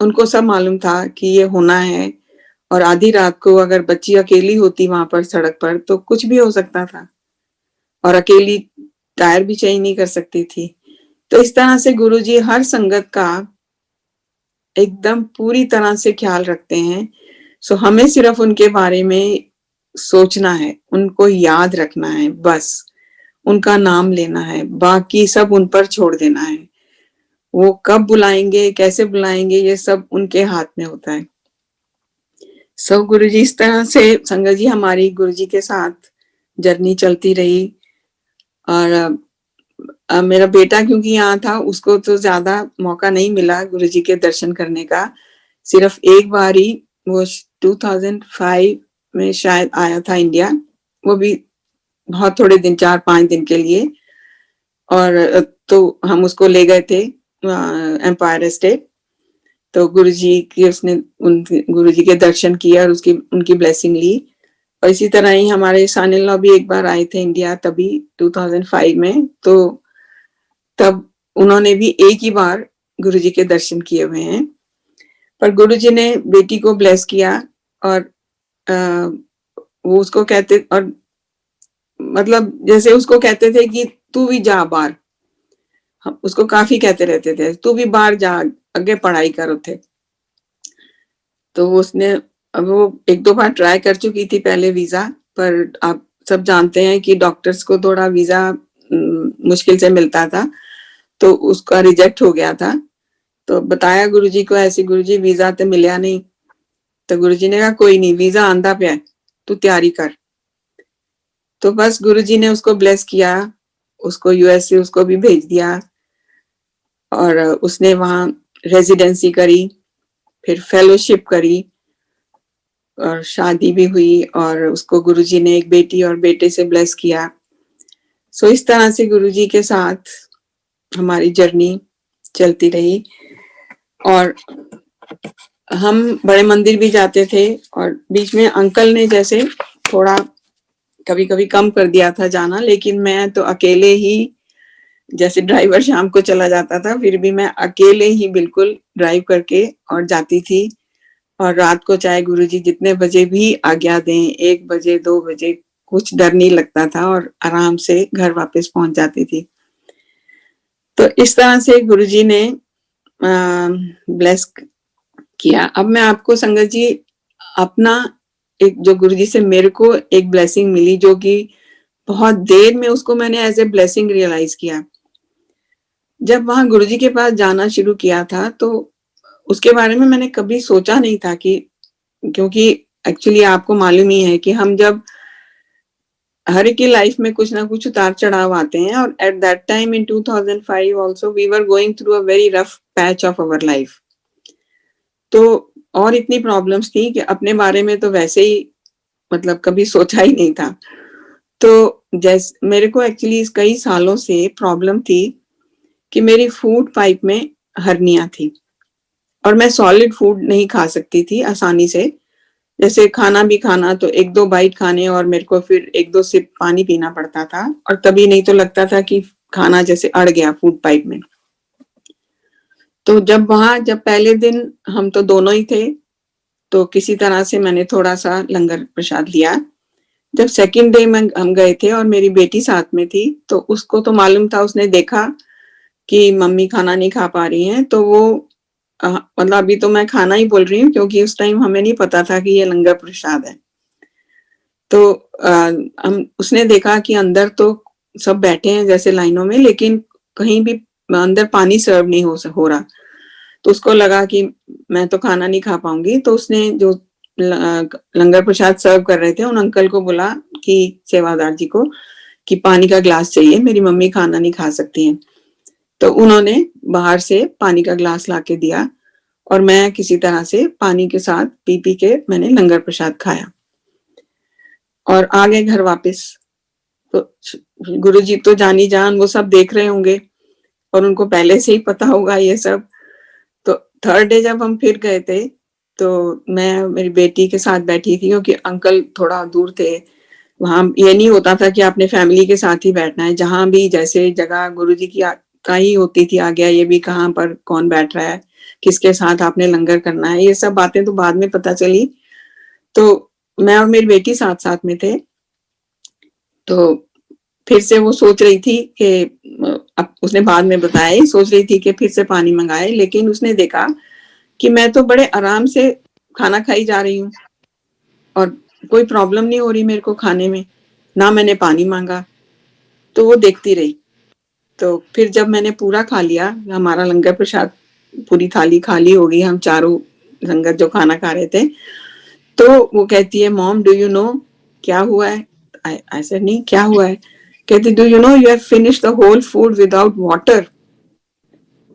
उनको सब मालूम था कि ये होना है। और आधी रात को अगर बच्ची अकेली होती वहां पर सड़क पर तो कुछ भी हो सकता था और अकेली टायर भी चेंज नहीं कर सकती थी। तो इस तरह से गुरुजी हर संगत का एकदम पूरी तरह से ख्याल रखते हैं। सो हमें सिर्फ उनके बारे में सोचना है, उनको याद रखना है, बस उनका नाम लेना है, बाकी सब उन पर छोड़ देना है। वो कब बुलाएंगे, कैसे बुलाएंगे, ये सब उनके हाथ में होता है। सब गुरुजी इस तरह से संगत जी हमारी गुरुजी के साथ जर्नी चलती रही और मेरा बेटा क्योंकि यहाँ था, उसको तो ज़्यादा मौका नहीं मिला गुरुजी के दर्शन करने का। सिर्फ़ एक बार ही वो 2005 में शायद आया था इंडिया, वो भी बहुत थोड़े दिन, 4-5 दिन के लिए। और तो हम उसको ले गए थे एम्पायर स्टेट। तो गुरुजी की उसने गुरुजी के दर्शन किए और उनकी ब्लेसिंग ली। और इसी तरह ही हमारे सन इन लॉ भी एक बार आए थे इंडिया, तभी 2005 में। तो तब उन्होंने भी एक ही बार गुरुजी के दर्शन किए हुए हैं। पर गुरुजी ने बेटी को ब्लेस किया और वो उसको कहते, और मतलब जैसे उसको कहते थे कि तू भी जा बाहर, हम उसको काफी कहते रहते थे, तू भी बाहर जा, आगे पढ़ाई कर थे। तो उसने, अब वो 1-2 बार ट्राई कर चुकी थी पहले वीजा, पर आप सब जानते हैं कि डॉक्टर्स को थोड़ा वीजा मुश्किल से मिलता था, तो उसका रिजेक्ट हो गया था। तो बताया गुरुजी को ऐसे, गुरुजी वीजा तो मिलया नहीं। तो गुरुजी ने कहा कोई नहीं, वीजा आंदा पे है, तू तैयारी कर। तो बस गुरुजी ने उसको ब्लेस किया, उसको यूएस से उसको भी भेज दिया और उसने वहां रेजिडेंसी करी, फिर फेलोशिप करी और शादी भी हुई और उसको गुरुजी ने एक बेटी और बेटे से ब्लेस किया। सो इस तरह से गुरुजी के साथ हमारी जर्नी चलती रही। और हम बड़े मंदिर भी जाते थे और बीच में अंकल ने जैसे थोड़ा कभी-कभी कम कर दिया था जाना, लेकिन मैं तो अकेले ही, जैसे ड्राइवर शाम को चला जाता था, फिर भी मैं अकेले ही बिल्कुल ड्राइव करके और जाती थी। और रात को चाहे गुरुजी जितने बजे भी आज्ञा दें, 1 बजे, 2 बजे, कुछ डर नहीं लगता था और आराम से घर वापस पहुंच जाती थी। तो इस तरह से गुरुजी ने ब्लेस किया। अब मैं आपको संगत जी अपना एक, जो गुरुजी से मेरे को एक ब्लेसिंग मिली, जो कि बहुत देर में उसको मैंने एज ए ब्लेसिंग रियलाइज किया। जब वहां गुरुजी के पास जाना शुरू किया था, तो उसके बारे में मैंने कभी सोचा नहीं था कि, क्योंकि एक्चुअली आपको मालूम ही है कि हम जब हर एक की लाइफ में कुछ ना कुछ उतार चढ़ाव आते हैं, और at that time in 2005 also we were going through a very rough patch of our life. तो और इतनी प्रॉब्लम्स थी कि अपने बारे में तो वैसे ही मतलब कभी सोचा ही नहीं था। तो जैसे मेरे को एक्चुअली कई सालों से प्रॉब्लम थी कि मेरी फूड पाइप में हर्निया थी और मैं सॉलिड फूड नहीं खा सकती थी आसानी से। जैसे खाना भी खाना तो 1-2 बाइट खाने और मेरे को फिर 1-2 सिप पानी पीना पड़ता था, और तभी नहीं तो लगता था कि खाना जैसे अड़ गया फूड पाइप में। तो जब पहले दिन हम तो दोनों ही थे, तो किसी तरह से मैंने थोड़ा-सा लंगर प्रसाद लिया। जब सेकंड डे में हम गए थे और मेरी बेटी साथ में थी, तो उसको तो मालूम था, उसने देखा कि मम्मी खाना नहीं खा पा रही हैं, तो वो मतलब अभी तो मैं खाना ही बोल रही हूँ क्योंकि उस टाइम हमें नहीं पता था कि ये लंगर प्रसाद है। तो हम उसने देखा कि अंदर तो सब बैठे हैं जैसे लाइनों में, लेकिन कहीं भी अंदर पानी सर्व नहीं हो रहा। तो उसको लगा कि मैं तो खाना नहीं खा पाऊंगी, तो उसने जो लंगर प्रसाद सर्व कर रहे थे उन अंकल को बोला कि सेवादार जी को कि पानी का ग्लास चाहिए, मेरी मम्मी खाना नहीं खा सकती हैं। तो उन्होंने बाहर से पानी का ग्लास लाके दिया और मैं किसी तरह से पानी के साथ पी के मैंने लंगर प्रसाद खाया और आ गए घर वापस। तो गुरुजी तो जानी जान, वो सब देख रहे होंगे और उनको पहले से ही पता होगा ये सब। तो थर्ड डे जब हम फिर गए थे, तो मैं मेरी बेटी के साथ बैठी थी क्योंकि अंकल थोड़ा दूर थे। वहां ये नहीं होता था कि आपने फैमिली के साथ ही बैठना है, जहां भी जैसे जगह गुरुजी की का ही होती थी आज्ञा, ये भी कहाँ पर कौन बैठ रहा है, किसके साथ आपने लंगर करना है, ये सब बातें तो बाद में पता चली। तो मैं और मेरी बेटी साथ साथ में थे। तो फिर से वो सोच रही थी कि अब उसने बाद में बताया, ही सोच रही थी कि फिर से पानी मंगाए, लेकिन उसने देखा कि मैं तो बड़े आराम से खाना खाई जा रही हूँ और कोई प्रॉब्लम नहीं हो रही मेरे को खाने में, ना मैंने पानी मांगा। तो वो देखती रही। तो फिर जब मैंने पूरा खा लिया, हमारा लंगर प्रसाद पूरी थाली खाली हो गई, हम चारों संगत जो खाना खा रहे थे, तो वो कहती है, मॉम डू यू नो क्या हुआ है? आई सेड नहीं, क्या हुआ है? कहती do you know you have finished the whole food without water.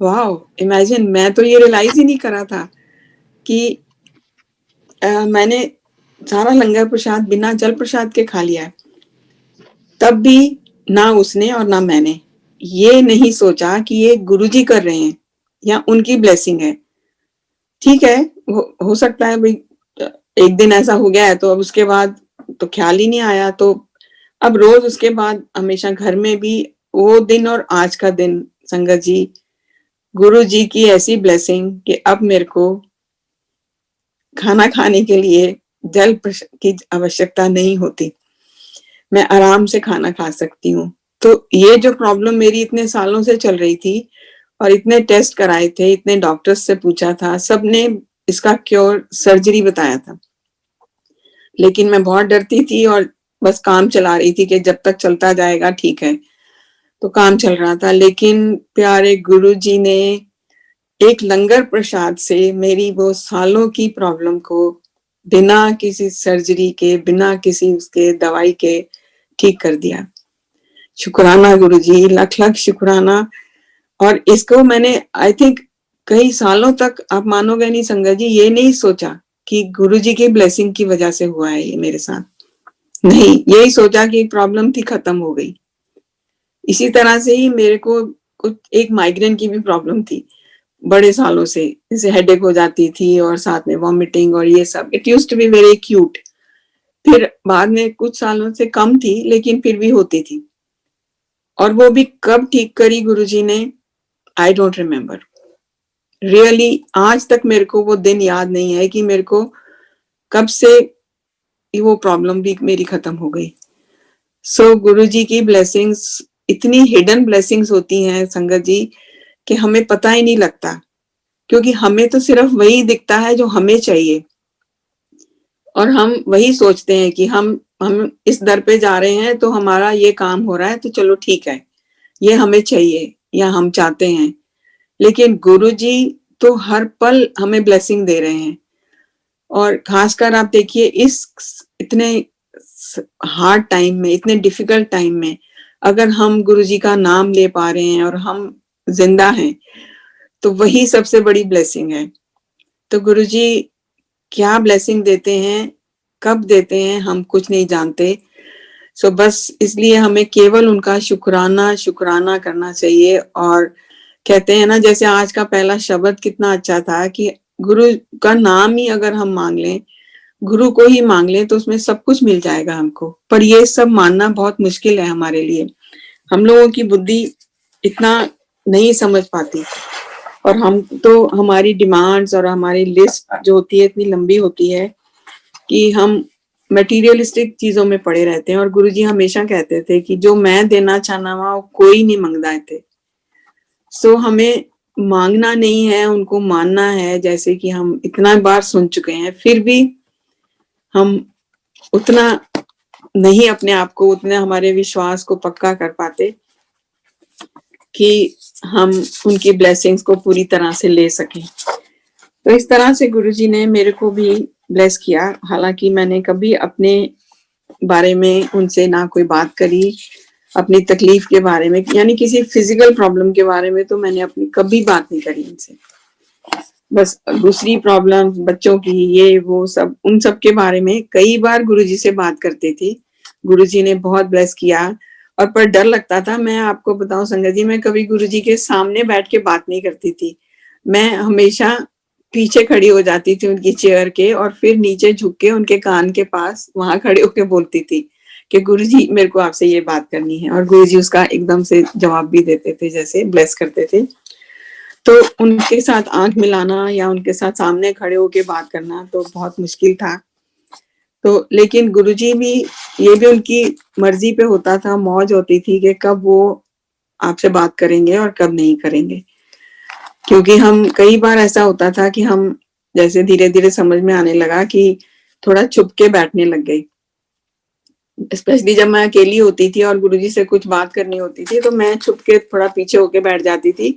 Wow, imagine, मैं तो ये रियलाइज ही नहीं करा था कि मैंने सारा लंगर प्रसाद बिना जल प्रसाद के खा लिया है। तब भी ना उसने और ना मैंने ये नहीं सोचा कि ये गुरुजी कर रहे हैं या उनकी ब्लेसिंग है। ठीक है, हो सकता है भाई एक दिन ऐसा हो गया है, तो अब उसके बाद तो ख्याल ही नहीं आया। तो अब रोज उसके बाद हमेशा घर में भी वो दिन और आज का दिन, संगत जी, गुरु जी की ऐसी ब्लेसिंग कि अब मेरे को खाना खाने के लिए जल की आवश्यकता नहीं होती, मैं आराम से खाना खा सकती हूँ। तो ये जो प्रॉब्लम मेरी इतने सालों से चल रही थी और इतने टेस्ट कराए थे, इतने डॉक्टर्स से पूछा था, सबने इसका क्योर सर्जरी बताया था, लेकिन मैं बहुत डरती थी और बस काम चला रही थी कि जब तक चलता जाएगा ठीक है। तो काम चल रहा था, लेकिन प्यारे गुरु जी ने एक लंगर प्रसाद से मेरी वो सालों की प्रॉब्लम को बिना किसी सर्जरी के, बिना किसी उसके दवाई के ठीक कर दिया। शुक्राना गुरुजी, लख लख शुक्राना। और इसको मैंने आई थिंक कई सालों तक, आप मानोगे नहीं संगत जी, ये नहीं सोचा कि गुरुजी की ब्लेसिंग की वजह से हुआ है ये मेरे साथ। नहीं, यही सोचा कि एक प्रॉब्लम थी, खत्म हो गई। इसी तरह से ही मेरे को कुछ एक माइग्रेन की भी प्रॉब्लम थी बड़े सालों से, जैसे हेडेक हो जाती थी और साथ में वॉमिटिंग और ये सब। It used to be very acute. फिर बाद में कुछ सालों से कम थी, लेकिन फिर भी होती थी। और वो भी कब ठीक करी गुरुजी ने, आई डोंट रिमेम्बर रियली। आज तक मेरे को वो दिन याद नहीं है कि मेरे को कब से वो प्रॉब्लम भी मेरी खत्म हो गई। सो गुरुजी की ब्लेसिंग्स इतनी हिडन ब्लेसिंग्स होती हैं संगत जी कि हमें पता ही नहीं लगता, क्योंकि हमें तो सिर्फ वही दिखता है जो हमें चाहिए, और हम वही सोचते हैं कि हम इस दर पे जा रहे हैं तो हमारा ये काम हो रहा है तो चलो ठीक है, ये हमें चाहिए या हम चाहते हैं। लेकिन गुरुजी तो हर पल हमें ब्लेसिंग दे रहे हैं। और खासकर आप देखिए इस इतने हार्ड टाइम में, इतने डिफिकल्ट टाइम में, अगर हम गुरुजी का नाम ले पा रहे हैं और हम जिंदा हैं, तो वही सबसे बड़ी ब्लेसिंग है। तो गुरुजी क्या ब्लेसिंग देते हैं, कब देते हैं, हम कुछ नहीं जानते। सो बस इसलिए हमें केवल उनका शुक्राना शुक्राना करना चाहिए। और कहते हैं ना, जैसे आज का पहला शब्द कितना अच्छा था कि गुरु का नाम ही अगर हम मांग लें, गुरु को ही मांग लें, तो उसमें सब कुछ मिल जाएगा हमको। पर ये सब मानना बहुत मुश्किल है हमारे लिए, हम लोगों की बुद्धि इतना नहीं समझ पाती। और हम तो, हमारी डिमांड्स और हमारी लिस्ट जो होती है इतनी लंबी होती है कि हम मटेरियलिस्टिक चीजों में पड़े रहते हैं। और गुरुजी हमेशा कहते थे कि जो मैं देना चाहना वो कोई नहीं मंगदा थे। सो हमें मांगना नहीं है, उनको मानना है। जैसे कि हम इतना बार सुन चुके हैं, फिर भी हम उतना नहीं अपने आप को, उतना हमारे विश्वास को पक्का कर पाते कि हम उनकी ब्लेसिंग्स को पूरी तरह से ले सकें। तो इस तरह से गुरुजी ने मेरे को भी ब्लेस किया। हालांकि मैंने कभी अपने बारे में उनसे ना कोई बात करी, अपनी तकलीफ के बारे में, यानी किसी फिजिकल प्रॉब्लम के बारे में तो मैंने अपनी कभी बात नहीं करी उनसे। बस दूसरी प्रॉब्लम, बच्चों की, ये वो सब, उन सब के बारे में कई बार गुरुजी से बात करती थी। गुरुजी ने बहुत ब्लेस किया। और पर डर लगता था, मैं आपको बताऊं संगत जी, मैं कभी गुरुजी के सामने बैठ के बात नहीं करती थी। मैं हमेशा पीछे खड़ी हो जाती थी उनकी चेयर के, और फिर नीचे झुक के उनके कान के पास वहां खड़े होके बोलती थी कि गुरुजी मेरे को आपसे ये बात करनी है। और गुरुजी उसका एकदम से जवाब भी देते थे, जैसे ब्लेस करते थे। तो उनके साथ आंख मिलाना या उनके साथ सामने खड़े होके बात करना तो बहुत मुश्किल था। तो लेकिन गुरुजी भी, ये भी उनकी मर्जी पे होता था, मौज होती थी कि कब वो आपसे बात करेंगे और कब नहीं करेंगे। क्योंकि हम कई बार ऐसा होता था कि हम जैसे धीरे धीरे समझ में आने लगा कि थोड़ा छुप के बैठने लग गई। स्पेशली जब मैं अकेली होती थी और गुरुजी से कुछ बात करनी होती थी, तो मैं छुप के थोड़ा पीछे होके बैठ जाती थी,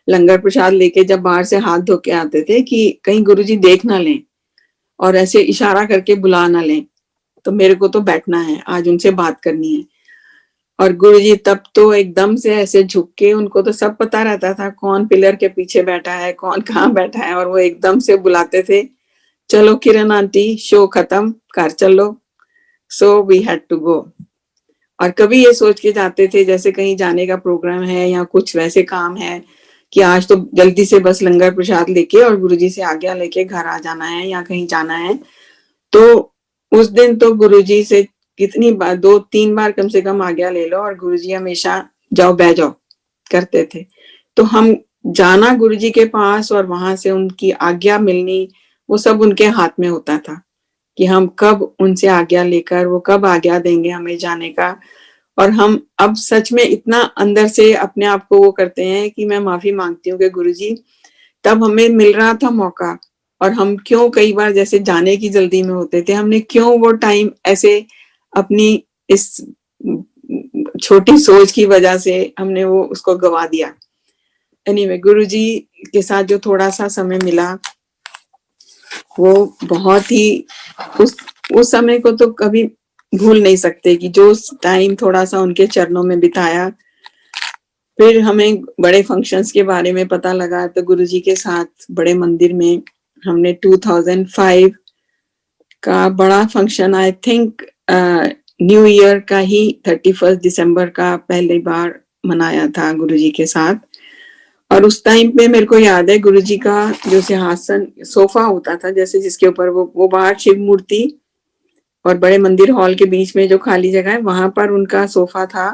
लंगर प्रसाद लेके जब बाहर से हाथ धो के आते थे, कि कहीं गुरुजी देख ना लें और ऐसे इशारा करके बुला ना लें। तो मेरे को तो बैठना है, आज उनसे बात करनी है। और गुरुजी तब तो एकदम से ऐसे झुक के, उनको तो सब पता रहता था कौन पिलर के पीछे बैठा है, कौन कहाँ बैठा है, और वो एकदम से बुलाते थे, चलो किरण आंटी शो खत्म कर चलो। So we had to go. और कभी ये सोच के जाते थे जैसे कहीं जाने का प्रोग्राम है या कुछ वैसे काम है कि आज तो जल्दी से बस लंगर प्रसाद लेके और गुरुजी से आज्ञा लेके घर आ जाना है या कहीं जाना है। तो उस दिन तो गुरुजी से कितनी बार, 2-3 बार कम से कम आज्ञा ले लो, और गुरुजी हमेशा जाओ बह जाओ करते थे। तो हम जाना गुरुजी के पास और वहां से उनकी आज्ञा मिलनी, वो सब उनके हाथ में होता था कि हम कब उनसे आज्ञा लेकर वो कब आज्ञा देंगे हमें जाने का। और हम अब सच में इतना अंदर से अपने आप को वो करते हैं कि मैं माफी मांगती हूँ कि गुरुजी तब हमें मिल रहा था मौका, और हम क्यों कई बार जैसे जाने की जल्दी में होते थे, हमने क्यों वो टाइम ऐसे अपनी इस छोटी सोच की वजह से हमने वो उसको गवा दिया। एनीवे, गुरुजी के साथ जो थोड़ा सा समय मिला वो बहुत ही उस समय को तो कभी भूल नहीं सकते कि जो टाइम थोड़ा सा उनके चरणों में बिताया। फिर हमें बड़े फंक्शंस के बारे में पता लगा, तो गुरुजी के साथ बड़े मंदिर में हमने 2005 का बड़ा function, I think new year का ही 31 दिसंबर का पहली बार मनाया था गुरुजी के साथ। और उस टाइम पे मेरे को याद है गुरुजी का जो सिंहासन सोफा होता था जैसे, जिसके ऊपर वो बाहर शिव मूर्ति और बड़े मंदिर हॉल के बीच में जो खाली जगह है वहां पर उनका सोफा था,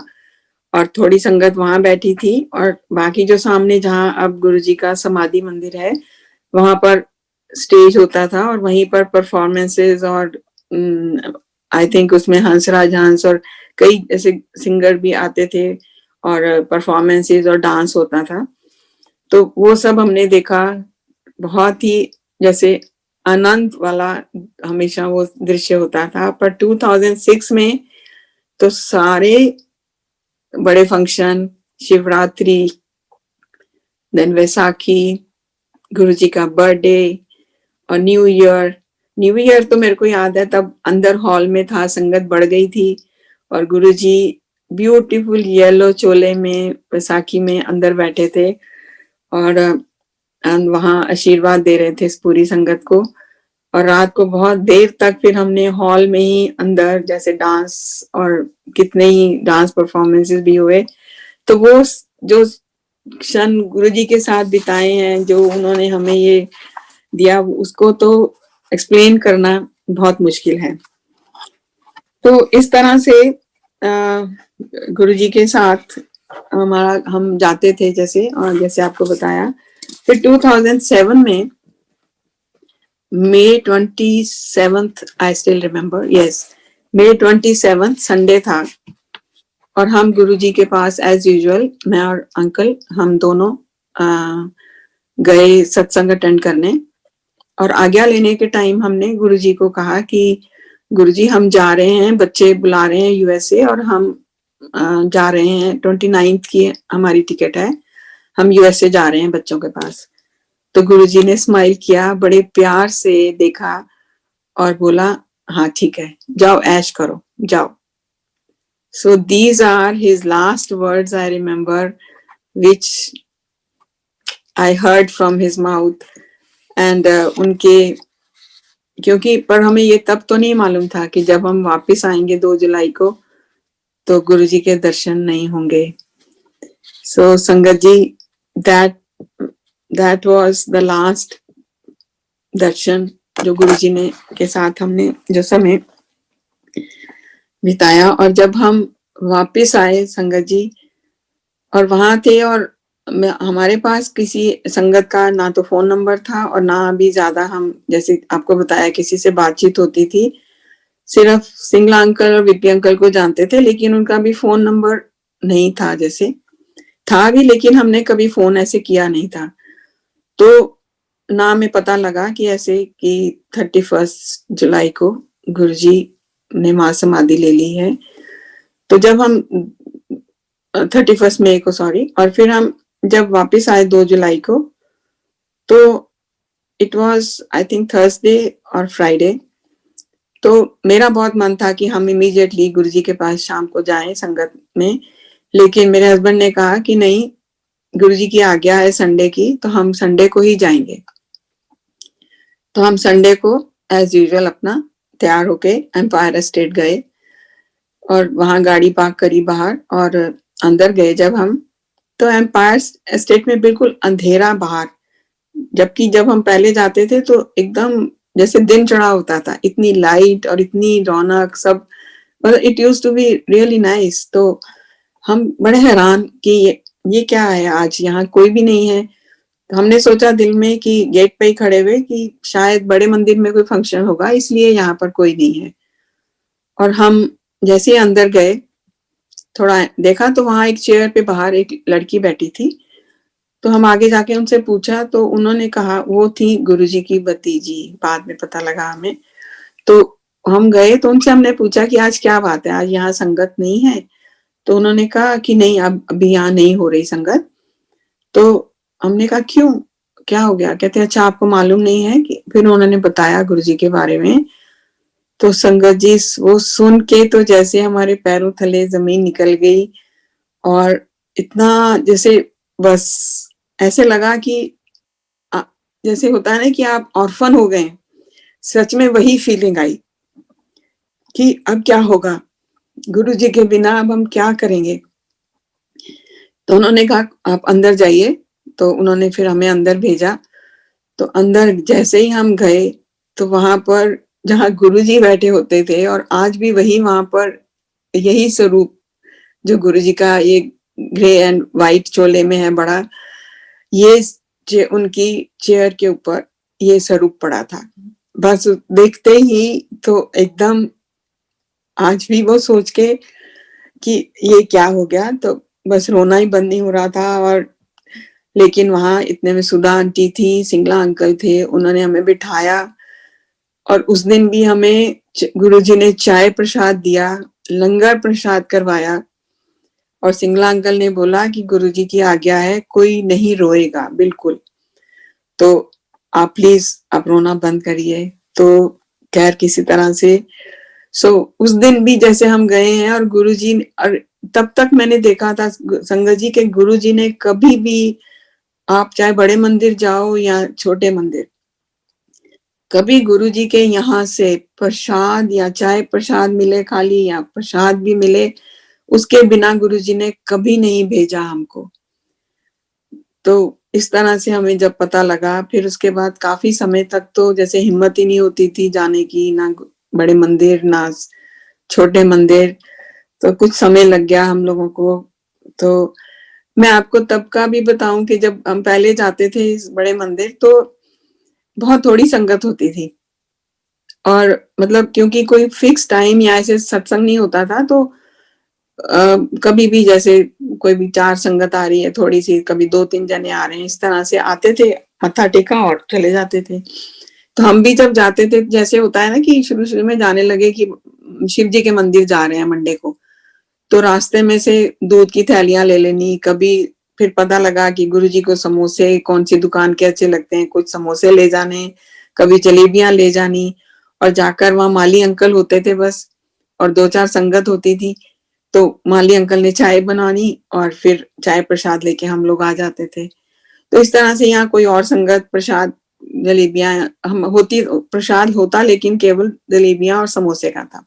और थोड़ी संगत वहां बैठी थी, और बाकी जो सामने जहां अब गुरुजी का समाधि मंदिर है वहां पर स्टेज होता था, और वहीं पर परफॉर्मेंसेस और आई थिंक उसमें हंसराज हंस और कई ऐसे सिंगर भी आते थे और परफॉर्मेंसेस और डांस होता था। तो वो सब हमने देखा, बहुत ही जैसे आनंद वाला हमेशा वो दृश्य होता था। पर 2006 में तो सारे बड़े फंक्शन, शिवरात्रि, देन वैसाखी, गुरुजी का बर्थडे और न्यू ईयर तो मेरे को याद है तब अंदर हॉल में था, संगत बढ़ गई थी, और गुरुजी ब्यूटीफुल येलो चोले में वैसाखी में अंदर बैठे थे और वहां आशीर्वाद दे रहे थे इस पूरी संगत को। और रात को बहुत देर तक फिर हमने हॉल में ही अंदर जैसे डांस और कितने ही डांस परफॉर्मेंसेस भी हुए। तो वो जो क्षण गुरुजी के साथ बिताए हैं, जो उन्होंने हमें ये दिया, उसको तो एक्सप्लेन करना बहुत मुश्किल है। तो इस तरह से गुरुजी के साथ हम जाते थे जैसे, और जैसे आपको बताया फिर 2007 में May 27th, I still remember, yes, May 27th Sunday था, और हम गुरुजी के पास एज यूजुअल मैं और अंकल हम दोनों गए सत्संग अटेंड करने। और आज्ञा लेने के टाइम हमने गुरुजी को कहा कि गुरुजी हम जा रहे हैं, बच्चे बुला रहे हैं यूएसए, और हम जा रहे हैं 29th की हमारी टिकट है, हम यूएसए जा रहे हैं बच्चों के पास। तो गुरुजी ने स्माइल किया, बड़े प्यार से देखा और बोला हाँ ठीक है, जाओ ऐश करो, जाओ। So these are his last words I remember, which I heard from his mouth. And उनके, क्योंकि पर हमें ये तब तो नहीं मालूम था कि जब हम वापस आएंगे 2 जुलाई को तो गुरुजी के दर्शन नहीं होंगे। So संगत जी, that was the last दर्शन जो गुरुजी ने के साथ हमने जो समय बिताया। और जब हम वापस आए संगत जी और वहां थे, और हमारे पास किसी संगत का ना तो फोन नंबर था और ना अभी ज्यादा हम जैसे आपको बताया किसी से बातचीत होती थी, सिर्फ सिंगला अंकल और विपी अंकल को जानते थे, लेकिन उनका भी फोन नंबर नहीं था, जैसे था भी लेकिन हमने कभी फोन ऐसे किया नहीं था। तो ना हमें पता लगा कि ऐसे कि 31 जुलाई को गुरुजी ने मां समाधि ले ली है। तो जब हम 31 मई को, सॉरी, और फिर हम जब वापस आए 2 जुलाई को, तो it was I think Thursday और फ्राइडे, तो मेरा बहुत मन था कि हम इमीडिएटली गुरुजी के पास शाम को जाएं संगत में, लेकिन मेरे हस्बैंड ने कहा कि नहीं, गुरुजी की आज्ञा है संडे की, तो हम संडे को ही जाएंगे। तो हम संडे को एज यूजुअल अपना तैयार होके एम्पायर एस्टेट गए और वहां गाड़ी पार्क करी बाहर और अंदर गए जब हम, तो एम्पायर एस्टेट में बिल्कुल अंधेरा बाहर, जबकि जब हम पहले जाते थे तो एकदम जैसे दिन चढ़ा होता था, इतनी लाइट और इतनी रौनक सब, मतलब it used to be really nice. तो हम बड़े हैरान कि ये क्या है, आज यहाँ कोई भी नहीं है। तो हमने सोचा दिल में कि गेट पे ही खड़े हुए कि शायद बड़े मंदिर में कोई फंक्शन होगा इसलिए यहाँ पर कोई नहीं है। और हम जैसे ही अंदर गए, थोड़ा देखा तो वहां एक चेयर पे बाहर एक लड़की बैठी थी। तो हम आगे जाके उनसे पूछा तो उन्होंने कहा वो थी गुरुजी की भतीजी, बाद में पता लगा हमें। तो हम गए तो उनसे हमने पूछा कि आज क्या बात है, आज यहाँ संगत नहीं है? तो उन्होंने कहा कि नहीं, अब अभी यहाँ नहीं हो रही संगत। तो हमने कहा क्यों, क्या हो गया? कहते अच्छा आपको मालूम नहीं है कि, फिर उन्होंने बताया गुरुजी के बारे में। तो संगत जी वो सुन के तो जैसे हमारे पैरों थले जमीन निकल गई और इतना जैसे बस ऐसे लगा कि जैसे होता है ना कि आप ऑर्फन हो गए, सच में वही फीलिंग आई कि अब क्या होगा, गुरुजी के बिना अब हम क्या करेंगे। तो उन्होंने कहा आप अंदर जाइए, तो उन्होंने फिर हमें अंदर भेजा। तो अंदर जैसे ही हम गए तो वहां पर जहाँ गुरुजी बैठे होते थे और आज भी वही वहां पर यही स्वरूप जो गुरुजी का ये ग्रे एंड व्हाइट चोले में है बड़ा, ये उनकी चेयर के ऊपर ये स्वरूप पड़ा था। बस देखते ही तो एकदम आज भी वो सोच के कि ये क्या हो गया, तो बस रोना ही बंद नहीं हो रहा था। और लेकिन वहां इतने में सुधा आंटी थी, सिंगला अंकल थे, उन्होंने हमें बिठाया और उस दिन भी हमें गुरुजी ने चाय प्रसाद दिया, लंगर प्रसाद करवाया और सिंगला अंकल ने बोला कि गुरुजी की आज्ञा है, कोई नहीं रोएगा बिल्कुल, तो आप प्लीज आप रोना बंद करिए। तो खैर किसी तरह से उस दिन भी जैसे हम गए हैं और गुरुजी, और तब तक मैंने देखा था संगत जी के गुरुजी ने कभी भी, आप चाहे बड़े मंदिर जाओ या छोटे मंदिर, कभी गुरुजी के यहाँ से प्रसाद या चाहे प्रसाद मिले खाली या प्रसाद भी मिले, उसके बिना गुरुजी ने कभी नहीं भेजा हमको। तो इस तरह से हमें जब पता लगा, फिर उसके बाद काफी समय तक तो जैसे हिम्मत ही नहीं होती थी जाने की, ना बड़े मंदिर ना छोटे मंदिर। तो कुछ समय लग गया हम लोगों को। तो मैं आपको तब का भी बताऊं कि जब हम पहले जाते थे इस बड़े मंदिर तो बहुत थोड़ी संगत होती थी, और मतलब क्योंकि कोई फिक्स टाइम या ऐसे सत्संग नहीं होता था, तो कभी भी जैसे कोई भी चार संगत आ रही है थोड़ी सी, कभी 2-3 जने आ रहे हैं, इस तरह से आते थे, मत्था टेका और चले जाते थे। तो हम भी जब जाते थे, जैसे होता है ना कि शुरू शुरू में जाने लगे कि शिव जी के मंदिर जा रहे हैं मंडे को, तो रास्ते में से दूध की थैलियां ले लेनी, कभी फिर पता लगा कि गुरुजी को समोसे कौन सी दुकान के अच्छे लगते हैं, कुछ समोसे ले जाने, कभी जलेबियां ले जानी, और जाकर वहां माली अंकल होते थे बस, और 2-4 संगत होती थी, तो माली अंकल ने चाय बनानी और फिर चाय प्रसाद लेके हम लोग आ जाते थे। तो इस तरह से यहाँ कोई और संगत प्रसाद जलेबियां हम होती, प्रसाद होता लेकिन केवल जलेबियां और समोसे का था।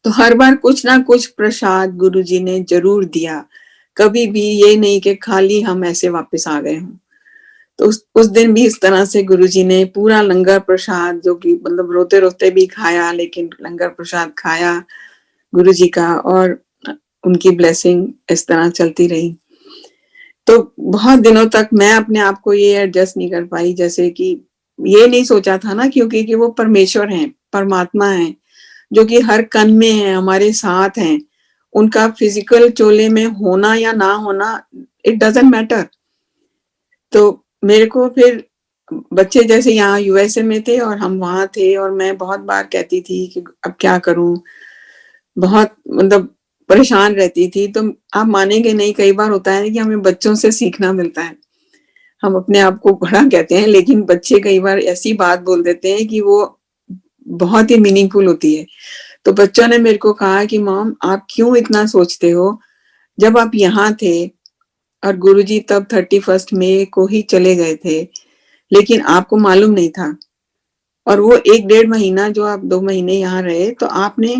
तो हर बार कुछ ना कुछ प्रसाद गुरुजी ने जरूर दिया, कभी भी ये नहीं कि खाली हम ऐसे वापस आ गए हों। तो उस दिन भी इस तरह से गुरुजी ने पूरा लंगर प्रसाद, जो कि मतलब रोते रोते भी खाया, लेकिन लंगर प्रसाद खाया गुरुजी का, और उनकी ब्लेसिंग इस तरह चलती रही। तो बहुत दिनों तक मैं अपने आप को ये एडजस्ट नहीं कर पाई, जैसे कि ये नहीं सोचा था ना, क्योंकि कि वो परमेश्वर हैं, परमात्मा हैं, जो कि हर कण में है, हमारे साथ हैं। उनका फिजिकल चोले में होना या ना होना, इट डजंट मैटर। तो मेरे को फिर बच्चे जैसे यहाँ यूएसए में थे और हम वहां थे, और मैं बहुत बार कहती थी कि अब क्या करूं, बहुत मतलब परेशान रहती थी। तो आप मानेंगे नहीं, कई बार होता है कि हमें बच्चों से सीखना मिलता है। हम अपने आप को बड़ा कहते हैं, लेकिन बच्चे कई बार ऐसी बात बोल देते हैं कि वो बहुत ही मीनिंगफुल होती है। तो बच्चों ने मेरे को कहा कि मॉम आप क्यों इतना सोचते हो, जब आप यहाँ थे और गुरुजी तब 31 मई को ही चले गए थे, लेकिन आपको मालूम नहीं था। और वो 1 डेढ़ महीना जो आप 2 महीने यहाँ रहे, तो आपने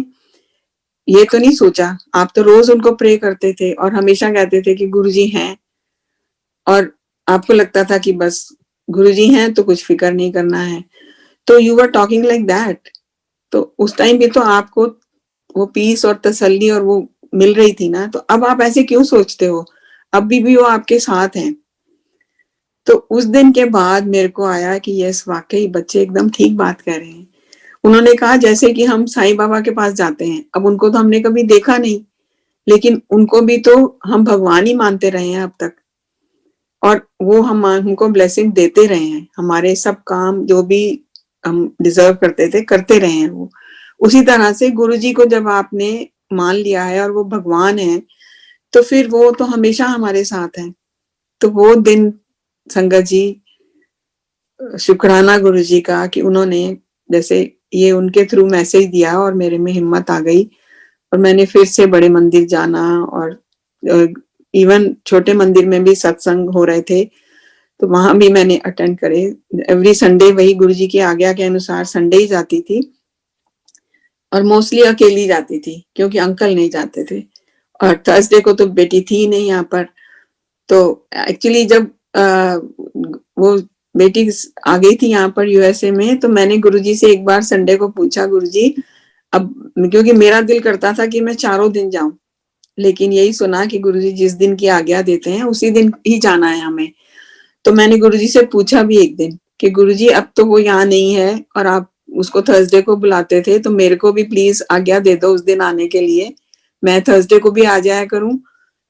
ये तो नहीं सोचा, आप तो रोज उनको प्रे करते थे और हमेशा कहते थे कि गुरुजी हैं, और आपको लगता था कि बस गुरुजी हैं तो कुछ फिक्र नहीं करना है। तो you were talking like that. तो उस टाइम भी तो आपको वो पीस और तसल्ली और वो मिल रही थी ना, तो अब आप ऐसे क्यों सोचते हो? अभी भी वो आपके साथ हैं। तो उस दिन के बाद मेरे को आया कि यस, वाकई बच्चे एकदम ठीक बात कह रहे हैं। उन्होंने कहा जैसे कि हम साईं बाबा के पास जाते हैं, अब उनको तो हमने कभी देखा नहीं, लेकिन उनको भी तो हम भगवान ही मानते रहे हैं अब तक, और वो हमको ब्लेसिंग देते रहे हैं, हमारे सब काम जो भी हम डिजर्व करते थे करते रहे हैं वो। उसी तरह से गुरुजी को जब आपने मान लिया है और वो भगवान है, तो फिर वो तो हमेशा हमारे साथ हैं। तो वो दिन संगत जी, शुक्राना गुरुजी का कि उन्होंने जैसे ये उनके थ्रू मैसेज दिया और मेरे में हिम्मत आ गई, और मैंने फिर से बड़े मंदिर जाना, और इवन छोटे मंदिर में भी सत्संग हो रहे थे तो वहां भी मैंने अटेंड करे। एवरी संडे वही गुरुजी की आज्ञा के अनुसार संडे ही जाती थी, और मोस्टली अकेली जाती थी क्योंकि अंकल नहीं जाते थे, और थर्सडे को तो बेटी थी ही नहीं यहाँ पर। तो एक्चुअली जब वो बेटी आ गई थी यहाँ पर यूएसए में, तो मैंने गुरुजी से एक बार संडे को पूछा, गुरुजी अब, क्योंकि मेरा दिल करता था कि मैं चारों दिन जाऊं, लेकिन यही सुना कि गुरुजी जिस दिन की आज्ञा देते हैं उसी दिन ही जाना है हमें। तो मैंने गुरुजी से पूछा भी एक दिन कि गुरुजी अब तो वो यहाँ नहीं है और आप उसको थर्सडे को बुलाते थे, तो मेरे को भी प्लीज आज्ञा दे दो उस दिन आने के लिए, मैं थर्सडे को भी आ जाया करूं।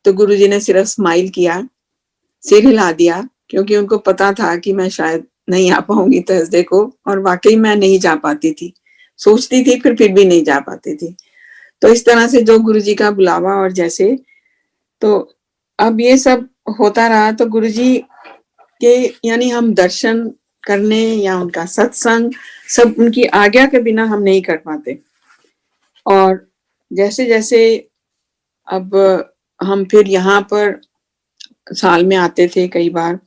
तो गुरुजी ने सिर्फ स्माइल किया, सिर हिला दिया, क्योंकि उनको पता था कि मैं शायद नहीं आ पाऊंगी थर्सडे को, और वाकई मैं नहीं जा पाती थी, सोचती थी फिर भी नहीं जा पाती थी। तो इस तरह से जो गुरुजी का बुलावा, और जैसे तो अब ये सब होता रहा, तो गुरुजी के यानी हम दर्शन करने या उनका सत्संग सब उनकी आज्ञा के बिना हम नहीं कर पाते। और जैसे जैसे अब हम फिर यहाँ पर साल में आते थे कई बार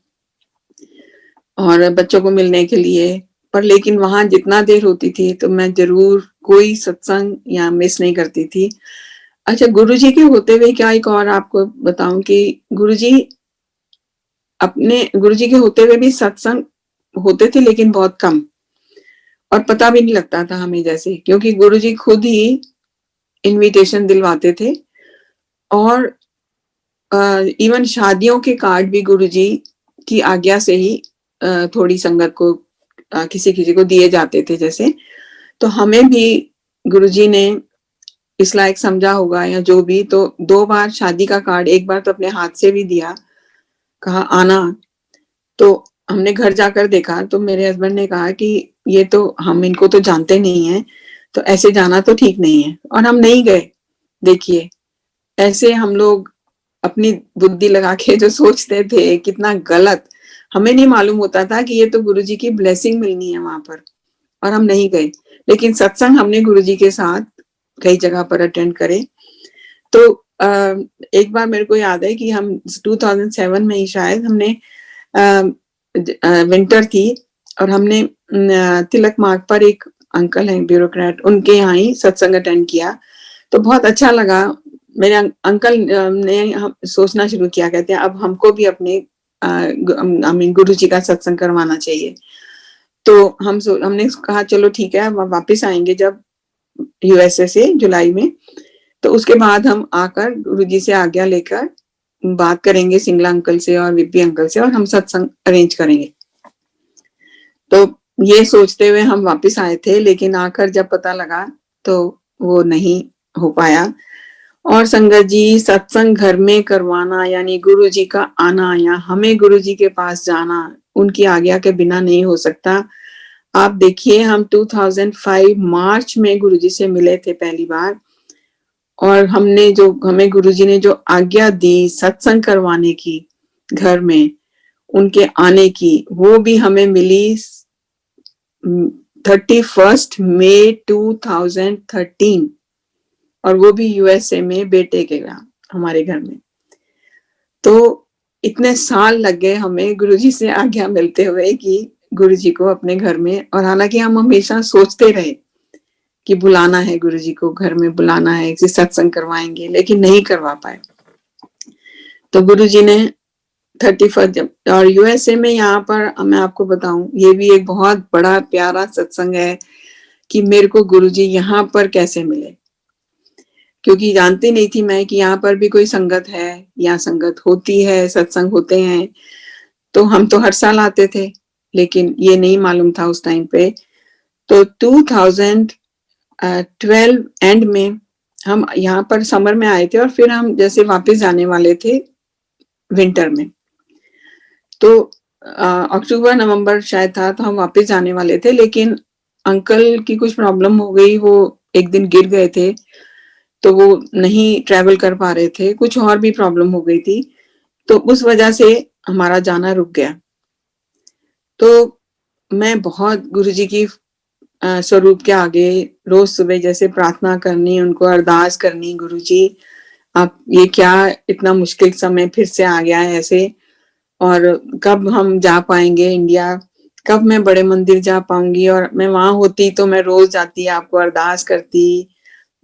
और बच्चों को मिलने के लिए, पर लेकिन वहां जितना देर होती थी तो मैं जरूर कोई सत्संग या मिस नहीं करती थी। अच्छा, गुरुजी के होते हुए क्या एक और आपको बताऊं कि गुरुजी के होते हुए भी सत्संग होते थे, लेकिन बहुत कम, और पता भी नहीं लगता था हमें, जैसे क्योंकि गुरुजी खुद ही इनविटेशन दिलवाते थे, और इवन शादियों के कार्ड भी गुरुजी की आज्ञा से ही थोड़ी संगत को किसी किसी को दिए जाते थे जैसे। तो हमें भी गुरुजी ने इस लायक समझा होगा या जो भी, तो 2 बार शादी का कार्ड, एक बार तो अपने हाथ से भी दिया, कहा आना। तो हमने घर जाकर देखा तो मेरे हस्बैंड ने कहा कि ये तो हम इनको तो जानते नहीं है, तो ऐसे जाना तो ठीक नहीं है, और हम नहीं गए। देखिए, ऐसे हम लोग अपनी बुद्धि लगा के जो सोचते थे कितना गलत, हमें नहीं मालूम होता था कि ये तो गुरुजी की ब्लेसिंग मिलनी है वहां पर, और हम नहीं गए। लेकिन सत्संग हमने गुरुजी के साथ कई जगह पर अटेंड करे। तो एक बार मेरे को याद है कि हम 2007 में ही शायद हमने विंटर थी, और हमने तिलक मार्ग पर एक अंकल हैं ब्यूरोक्रेट, उनके यहाँ ही सत्संग अटेंड किया। तो बहुत अच्छा लगा। मेरे अंकल ने सोचना शुरू किया, कहते हैं अब हमको भी अपने गुरु जी का सत्संग करवाना चाहिए। तो हमने कहा चलो ठीक है, हम वापस आएंगे जब यूएसए से जुलाई में, तो उसके बाद हम आकर गुरु जी से आज्ञा लेकर बात करेंगे सिंगला अंकल से और विपी अंकल से, और हम सत्संग अरेंज करेंगे। तो ये सोचते हुए हम वापस आए थे, लेकिन आकर जब पता लगा तो वो नहीं हो पाया। और संगत जी, सत्संग घर में करवाना यानी गुरु जी का आना या हमें गुरु जी के पास जाना उनकी आज्ञा के बिना नहीं हो सकता। आप देखिए, हम 2005 मार्च में गुरु जी से मिले थे पहली बार, और हमें गुरु जी ने जो आज्ञा दी सत्संग करवाने की घर में, उनके आने की, वो भी हमें मिली 31 मई 2013, और वो भी यूएसए में बेटे के यहाँ हमारे घर में। तो इतने साल लग गए हमें गुरुजी से आज्ञा मिलते हुए कि गुरुजी को अपने घर में, और हालांकि हम हमेशा सोचते रहे कि बुलाना है गुरुजी को, घर में बुलाना है, किसी सत्संग करवाएंगे, लेकिन नहीं करवा पाए। तो गुरुजी ने 31 जब, और यूएसए में यहाँ पर मैं आपको बताऊं, ये भी एक बहुत बड़ा प्यारा सत्संग है कि मेरे को गुरुजी यहाँ पर कैसे मिले, क्योंकि जानती नहीं थी मैं कि यहाँ पर भी कोई संगत है, यहाँ संगत होती है, सत्संग होते हैं। तो हम तो हर साल आते थे, लेकिन ये नहीं मालूम था उस टाइम पे। तो 2012 एंड में हम यहाँ पर समर में आए थे, और फिर हम जैसे वापस जाने वाले थे विंटर में। तो अक्टूबर नवंबर शायद था, तो हम वापस जाने वाले थे, लेकिन अंकल की कुछ प्रॉब्लम हो गई, वो एक दिन गिर गए थे, तो वो नहीं ट्रैवल कर पा रहे थे, कुछ और भी प्रॉब्लम हो गई थी, तो उस वजह से हमारा जाना रुक गया। तो मैं बहुत गुरुजी की स्वरूप के आगे रोज सुबह जैसे प्रार्थना करनी, उनको अरदास करनी, गुरुजी आप ये क्या इतना मुश्किल समय फिर से आ गया है ऐसे, और कब हम जा पाएंगे इंडिया, कब मैं बड़े मंदिर जा पाऊंगी, और मैं वहां होती तो मैं रोज जाती, आपको अरदास करती,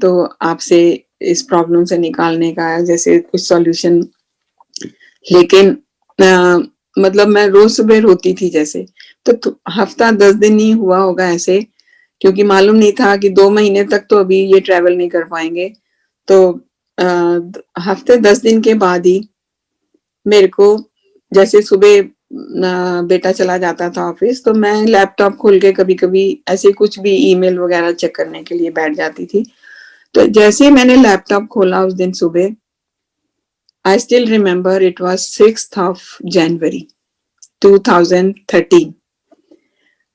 तो आपसे इस प्रॉब्लम से निकालने का जैसे कुछ सॉल्यूशन। लेकिन मतलब मैं रोज सुबह रोती थी जैसे। तो हफ्ता 10 दिन ही हुआ होगा ऐसे, क्योंकि मालूम नहीं था कि 2 महीने तक तो अभी ये ट्रैवल नहीं कर पाएंगे। तो हफ्ते 10 दिन के बाद ही मेरे को, जैसे सुबह बेटा चला जाता था ऑफिस, तो मैं लैपटॉप खोल के कभी कभी ऐसे कुछ भी ईमेल वगैरह चेक करने के लिए बैठ जाती थी। तो जैसे मैंने लैपटॉप खोला उस दिन सुबह, I still remember it was 6th of January 2013,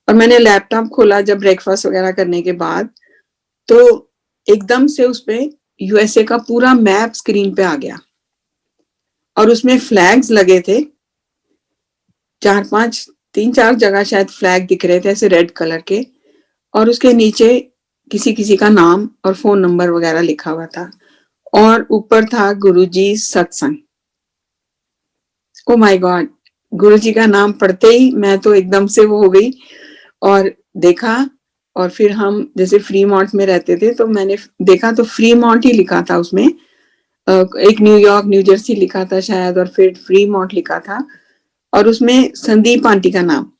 और मैंने लैपटॉप खोला जब ब्रेकफास्ट वगैरह करने के बाद, तो एकदम से उस पे यूएसए का पूरा मैप स्क्रीन पे आ गया, और उसमें फ्लैग्स लगे थे, 3-4 जगह शायद फ्लैग दिख रहे थे ऐसे रेड कलर के, और उसके नीचे किसी किसी का नाम और फोन नंबर वगैरह लिखा हुआ था, और ऊपर था गुरुजी सत्संग। ओ माय गॉड, गुरुजी का नाम पढ़ते ही मैं तो एकदम से वो हो गई, और देखा, और फिर हम जैसे फ्री माउंट में रहते थे, तो मैंने देखा तो फ्री माउंट ही लिखा था उसमें, एक न्यूयॉर्क न्यू जर्सी लिखा था शायद, और फिर फ्री माउंट लिखा था, और उसमें संदीप आंटी का नाम,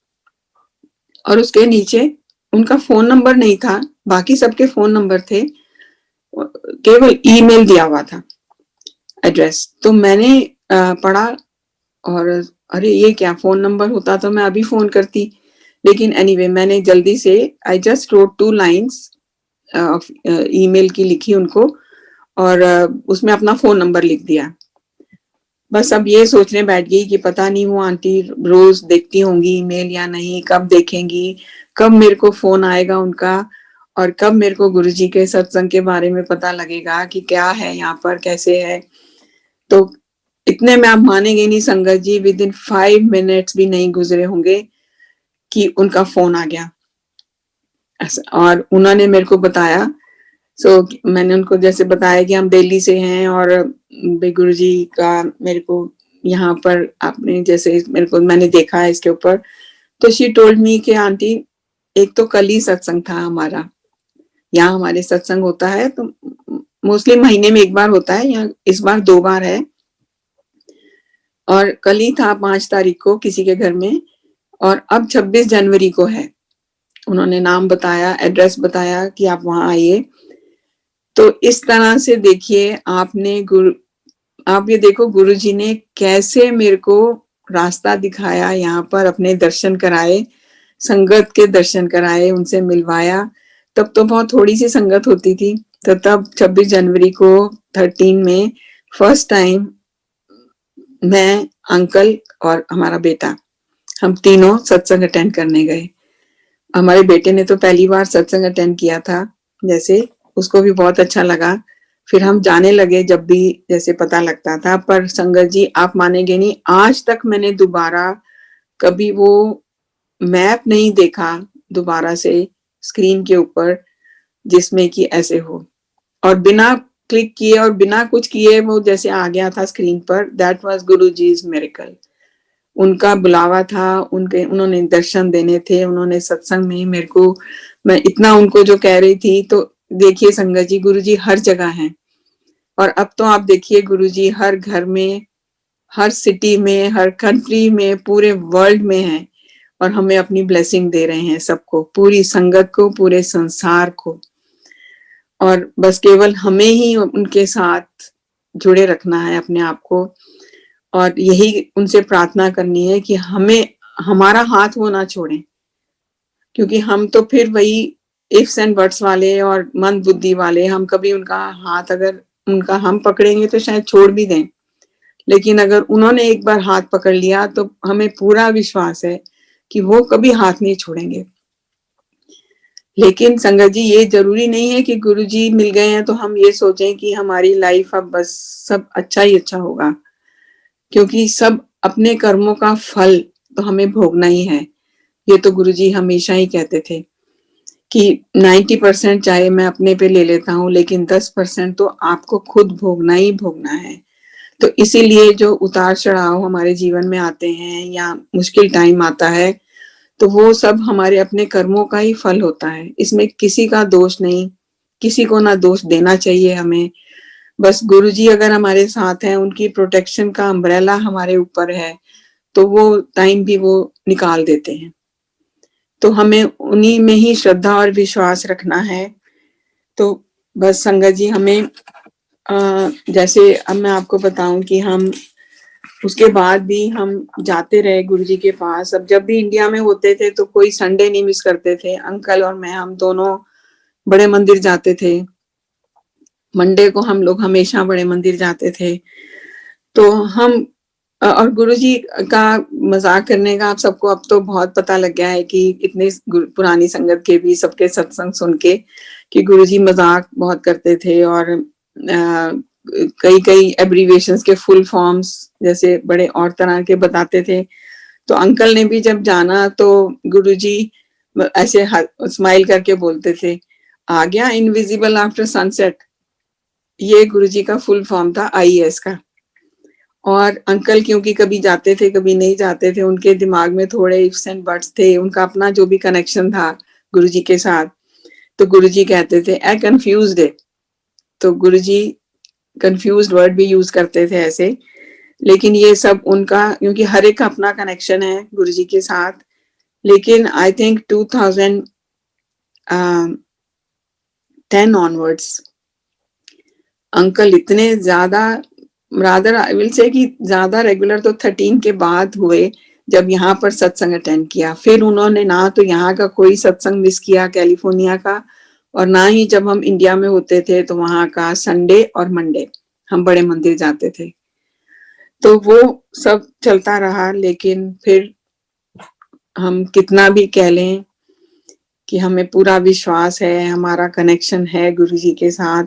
और उसके नीचे उनका फोन नंबर नहीं था, बाकी सबके फोन नंबर थे, केवल ईमेल दिया हुआ था, एड्रेस। तो मैंने पढ़ा, और अरे ये क्या, फोन नंबर होता तो मैं अभी फोन करती, लेकिन एनीवे मैंने जल्दी से I just road 2 lines email की लिखी उनको, और उसमें अपना फोन नंबर लिख दिया। बस अब ये सोचने बैठ गई कि पता नहीं वो आंटी रोज देखती होंगी ईमेल या नहीं, कब देखेंगी, कब मेरे को फोन आएगा उनका, और कब मेरे को गुरुजी के सत्संग के बारे में पता लगेगा कि क्या है यहाँ पर, कैसे है। तो इतने में आप मानेंगे नहीं संगत जी, विद इन 5 मिनट्स भी नहीं गुजरे होंगे कि उनका फोन आ गया, और उन्होंने मेरे को बताया। मैंने उनको जैसे बताया कि हम दिल्ली से हैं, और गुरुजी का मेरे को यहाँ पर आपने जैसे मेरे को मैंने देखा है इसके ऊपर। तो शी टोल्ड मी कि आंटी, एक तो कल ही सत्संग था हमारा, यहाँ हमारे सत्संग होता है तो मोस्टली महीने में 1 बार होता है, यहाँ इस बार 2 बार है, और कल ही था 5 तारीख को किसी के घर में, और अब 26 जनवरी को है। उन्होंने नाम बताया, एड्रेस बताया कि आप वहां आइए। तो इस तरह से देखिए, आप ये देखो गुरुजी ने कैसे मेरे को रास्ता दिखाया, यहाँ पर अपने दर्शन कराए, संगत के दर्शन कराए, उनसे मिलवाया। तब तो बहुत थोड़ी सी संगत होती थी, तो तब 26 जनवरी को 13 में फर्स्ट टाइम मैं, अंकल और हमारा बेटा, हम तीनों सत्संग अटेंड करने गए। हमारे बेटे ने तो पहली बार सत्संग अटेंड किया था, जैसे उसको भी बहुत अच्छा लगा। फिर हम जाने लगे जब भी जैसे पता लगता था। पर संगत जी आप मानेंगे नहीं, आज तक मैंने दोबारा कभी वो मैप नहीं देखा दोबारा से स्क्रीन के ऊपर जिसमें कि ऐसे हो, और बिना क्लिक किए और बिना कुछ किए वो जैसे आ गया था स्क्रीन पर, दैट वाज गुरुजी's मिरेकल। उनका बुलावा था, उन्होंने दर्शन देने थे, उन्होंने सत्संग में मेरे को, मैं इतना उनको जो कह रही थी, तो देखिए संगत जी, गुरुजी हर जगह हैं। और अब तो आप देखिए गुरुजी हर घर में, हर सिटी में, हर कंट्री में, पूरे वर्ल्ड में हैं, और हमें अपनी ब्लेसिंग दे रहे हैं सबको, पूरी संगत को, पूरे संसार को। और बस केवल हमें ही उनके साथ जुड़े रखना है अपने आप को, और यही उनसे प्रार्थना करनी है कि हमें, हमारा हाथ वो ना छोड़ें, क्योंकि हम तो फिर वही इफ्स एंड बट्स वाले और मंद बुद्धि वाले, हम कभी उनका हाथ अगर उनका हम पकड़ेंगे तो शायद छोड़ भी दें, लेकिन अगर उन्होंने एक बार हाथ पकड़ लिया तो हमें पूरा विश्वास है कि वो कभी हाथ नहीं छोड़ेंगे। लेकिन संगत जी, ये जरूरी नहीं है कि गुरुजी मिल गए हैं तो हम ये सोचें कि हमारी लाइफ अब बस सब अच्छा ही अच्छा होगा, क्योंकि सब अपने कर्मों का फल तो हमें भोगना ही है। ये तो गुरुजी हमेशा ही कहते थे कि 90% चाहे मैं अपने पे ले लेता हूँ, लेकिन 10% तो आपको खुद भोगना ही भोगना है। तो इसीलिए जो उतार चढ़ाव हमारे जीवन में आते हैं या मुश्किल टाइम आता है, तो वो सब हमारे अपने कर्मों का ही फल होता है। इसमें किसी का दोष नहीं, किसी को ना दोष देना चाहिए हमें। बस गुरुजी अगर हमारे साथ हैं, उनकी प्रोटेक्शन का अम्ब्रेला हमारे ऊपर है, तो वो टाइम भी वो निकाल देते हैं। तो हमें उन्हीं में ही श्रद्धा और विश्वास रखना है। तो बस संगत जी, हमें जैसे अब मैं आपको बताऊं कि हम उसके बाद भी हम जाते रहे गुरुजी के पास। अब जब भी इंडिया में होते थे तो कोई संडे नहीं मिस करते थे, अंकल और मैं, हम दोनों बड़े मंदिर जाते थे। मंडे को हम लोग हमेशा बड़े मंदिर जाते थे। तो हम और गुरुजी का मजाक करने का आप सबको अब तो बहुत पता लग गया है कि इतने पुरानी संगत के भी सबके सत्संग सुन के, कि गुरुजी मजाक बहुत करते थे, और कई कई एब्रीविएशंस के फुल फॉर्म्स जैसे बड़े और तरह के बताते थे। तो अंकल ने भी जब जाना तो गुरुजी ऐसे स्माइल करके बोलते थे, आ गया इनविजिबल आफ्टर सनसेट। ये गुरुजी का फुल फॉर्म था आईएएस का। और अंकल क्योंकि कभी जाते थे कभी नहीं जाते थे, उनके दिमाग में थोड़े इफ्स एंड बट्स थे, उनका अपना जो भी कनेक्शन था गुरुजी के साथ। तो गुरुजी कहते थे आई कंफ्यूज्ड इट। तो गुरुजी कंफ्यूज्ड वर्ड भी यूज करते थे ऐसे। लेकिन ये सब उनका, क्योंकि हर एक का अपना कनेक्शन है गुरुजी के साथ। लेकिन आई थिंक 2010 ऑनवर्ड्स अंकल इतने ज्यादा, रादर आई विल से कि ज्यादा रेगुलर तो 13 के बाद हुए, जब यहाँ पर सत्संग अटेंड किया। फिर उन्होंने ना तो यहाँ का कोई सत्संग मिस किया कैलिफोर्निया का, और ना ही जब हम इंडिया में होते थे तो वहाँ का संडे और मंडे हम बड़े मंदिर जाते थे। तो वो सब चलता रहा। लेकिन फिर हम कितना भी कह लें कि हमें पूरा विश्वास है, हमारा कनेक्शन है गुरुजी के साथ,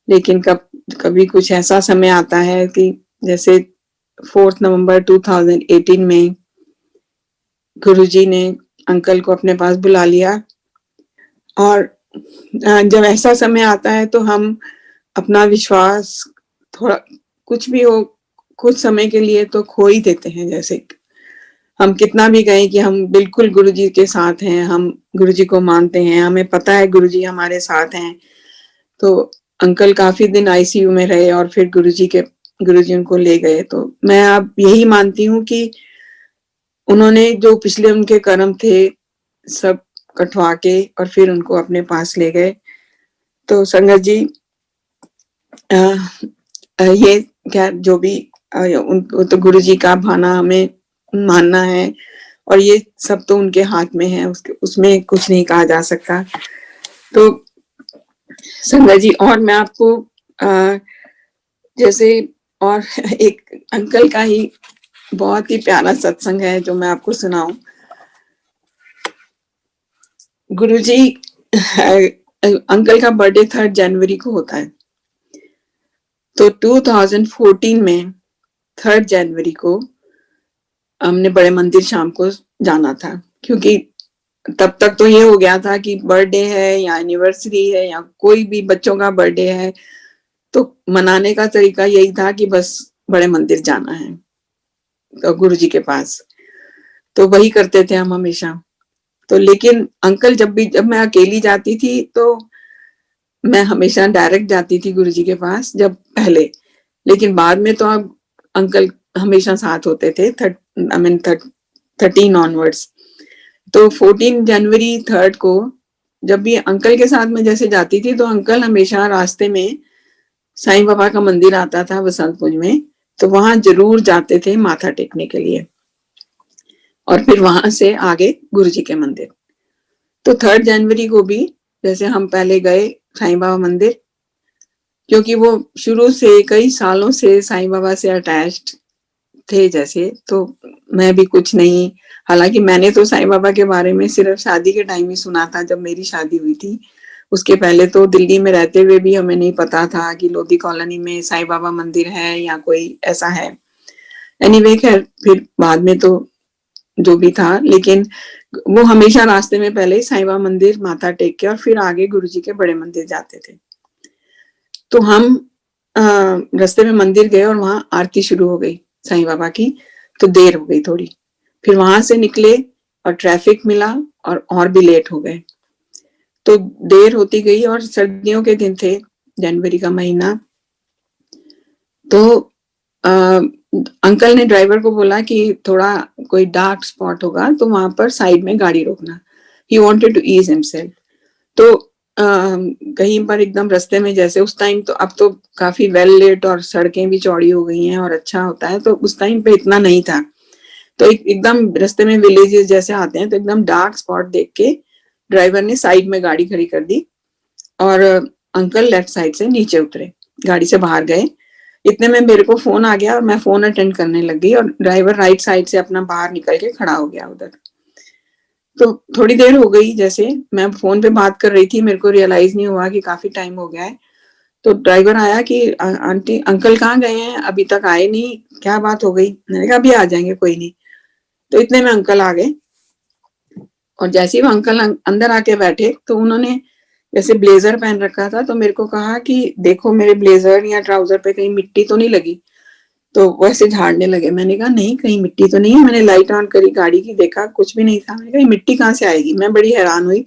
लेकिन कभी कुछ ऐसा समय आता है कि जैसे 4 नवंबर 2018 में गुरुजी ने अंकल को अपने पास बुला लिया। और जब ऐसा समय आता है तो हम अपना विश्वास थोड़ा कुछ भी हो, कुछ समय के लिए तो खो ही देते हैं। जैसे हम कितना भी कहें कि हम बिल्कुल गुरुजी के साथ हैं, हम गुरुजी को मानते हैं, हमें पता है गुरुजी हमारे साथ हैं। तो अंकल काफी दिन आईसीयू में रहे और फिर गुरुजी उनको ले गए। तो मैं अब यही मानती हूँ कि उन्होंने जो पिछले उनके कर्म थे सब कटवा के और फिर उनको अपने पास ले गए। तो संगत जी, ये क्या जो भी उनको तो गुरुजी का भाना हमें मानना है, और ये सब तो उनके हाथ में है, उसमें कुछ नहीं कहा जा सकता। तो संगत जी, और मैं आपको जैसे और एक अंकल का ही बहुत ही प्यारा सत्संग है जो मैं आपको सुनाऊं। गुरुजी, अंकल का बर्थडे 3 जनवरी को होता है। तो 2014 में 3 जनवरी को हमने बड़े मंदिर शाम को जाना था, क्योंकि तब तक तो ये हो गया था कि बर्थडे है या एनिवर्सरी है या कोई भी बच्चों का बर्थडे है तो मनाने का तरीका यही था कि बस बड़े मंदिर जाना है तो गुरु जी के पास, तो वही करते थे हम हमेशा। तो लेकिन अंकल जब मैं अकेली जाती थी तो मैं हमेशा डायरेक्ट जाती थी गुरु जी के पास जब पहले, लेकिन बाद में तो अब अंकल हमेशा साथ होते थे 13 ऑनवर्ड्स। तो 14 जनवरी 3 को जब भी अंकल के साथ मैं जैसे जाती थी तो अंकल हमेशा रास्ते में साईं बाबा का मंदिर आता था बसंतपुर में, तो वहां जरूर जाते थे माथा टेकने के लिए और फिर वहां से आगे गुरु जी के मंदिर। तो 3 जनवरी को भी जैसे हम पहले गए साईं बाबा मंदिर, क्योंकि वो शुरू से कई सालों से साईं बाबा से अटैच्ड थे जैसे, तो मैं भी कुछ नहीं, हालांकि मैंने तो साईं बाबा के बारे में सिर्फ शादी के टाइम ही सुना था जब मेरी शादी हुई थी। उसके पहले तो दिल्ली में रहते हुए भी हमें नहीं पता था कि लोधी कॉलोनी में साईं बाबा मंदिर है या कोई ऐसा है। एनीवे खैर फिर बाद में तो जो भी था, लेकिन वो हमेशा रास्ते में पहले साईं बाबा मंदिर माथा टेक के और फिर आगे गुरु जी के बड़े मंदिर जाते थे। तो हम रास्ते में मंदिर गए और वहां आरती शुरू हो गई साईं बाबा की, तो देर हो गई थोड़ी, फिर वहां से निकले और ट्रैफिक मिला और भी लेट हो गए, तो देर होती गई और सर्दियों के दिन थे, जनवरी का महीना। तो अंकल ने ड्राइवर को बोला कि थोड़ा कोई डार्क स्पॉट होगा तो वहां पर साइड में गाड़ी रोकना, he wanted to ease himself. तो कहीं पर एकदम रास्ते में जैसे उस टाइम तो अब तो काफी वेल लेट और सड़कें भी चौड़ी हो गई हैं और अच्छा होता है, तो उस टाइम पे इतना नहीं था, तो एकदम रास्ते में विलेजेस जैसे आते हैं तो एकदम डार्क स्पॉट देख के ड्राइवर ने साइड में गाड़ी खड़ी कर दी और अंकल लेफ्ट साइड से नीचे उतरे, गाड़ी से बाहर गए। इतने में मेरे को फोन आ गया और मैं फोन अटेंड करने लग गई और ड्राइवर राइट साइड से अपना बाहर निकल के खड़ा हो गया उधर। तो थोड़ी देर हो गई, जैसे मैं फोन पे बात कर रही थी, मेरे को रियलाइज नहीं हुआ कि काफी टाइम हो गया है। तो ड्राइवर आया कि आंटी अंकल कहाँ गए हैं, अभी तक आए नहीं, क्या बात हो गई? मैंने कहा अभी आ जाएंगे, कोई नहीं। तो इतने में अंकल आ गए और जैसे ही वो अंकल अंदर आके बैठे तो उन्होंने जैसे ब्लेजर पहन रखा था, तो मेरे को कहा कि देखो मेरे ब्लेजर या ट्राउजर पे कहीं मिट्टी तो नहीं लगी, तो वैसे झाड़ने लगे। मैंने कहा नहीं, कहीं मिट्टी तो नहीं है। मैंने लाइट ऑन करी गाड़ी की, देखा कुछ भी नहीं था। मैंने कहा मिट्टी कहाँ से आएगी? मैं बड़ी हैरान हुई,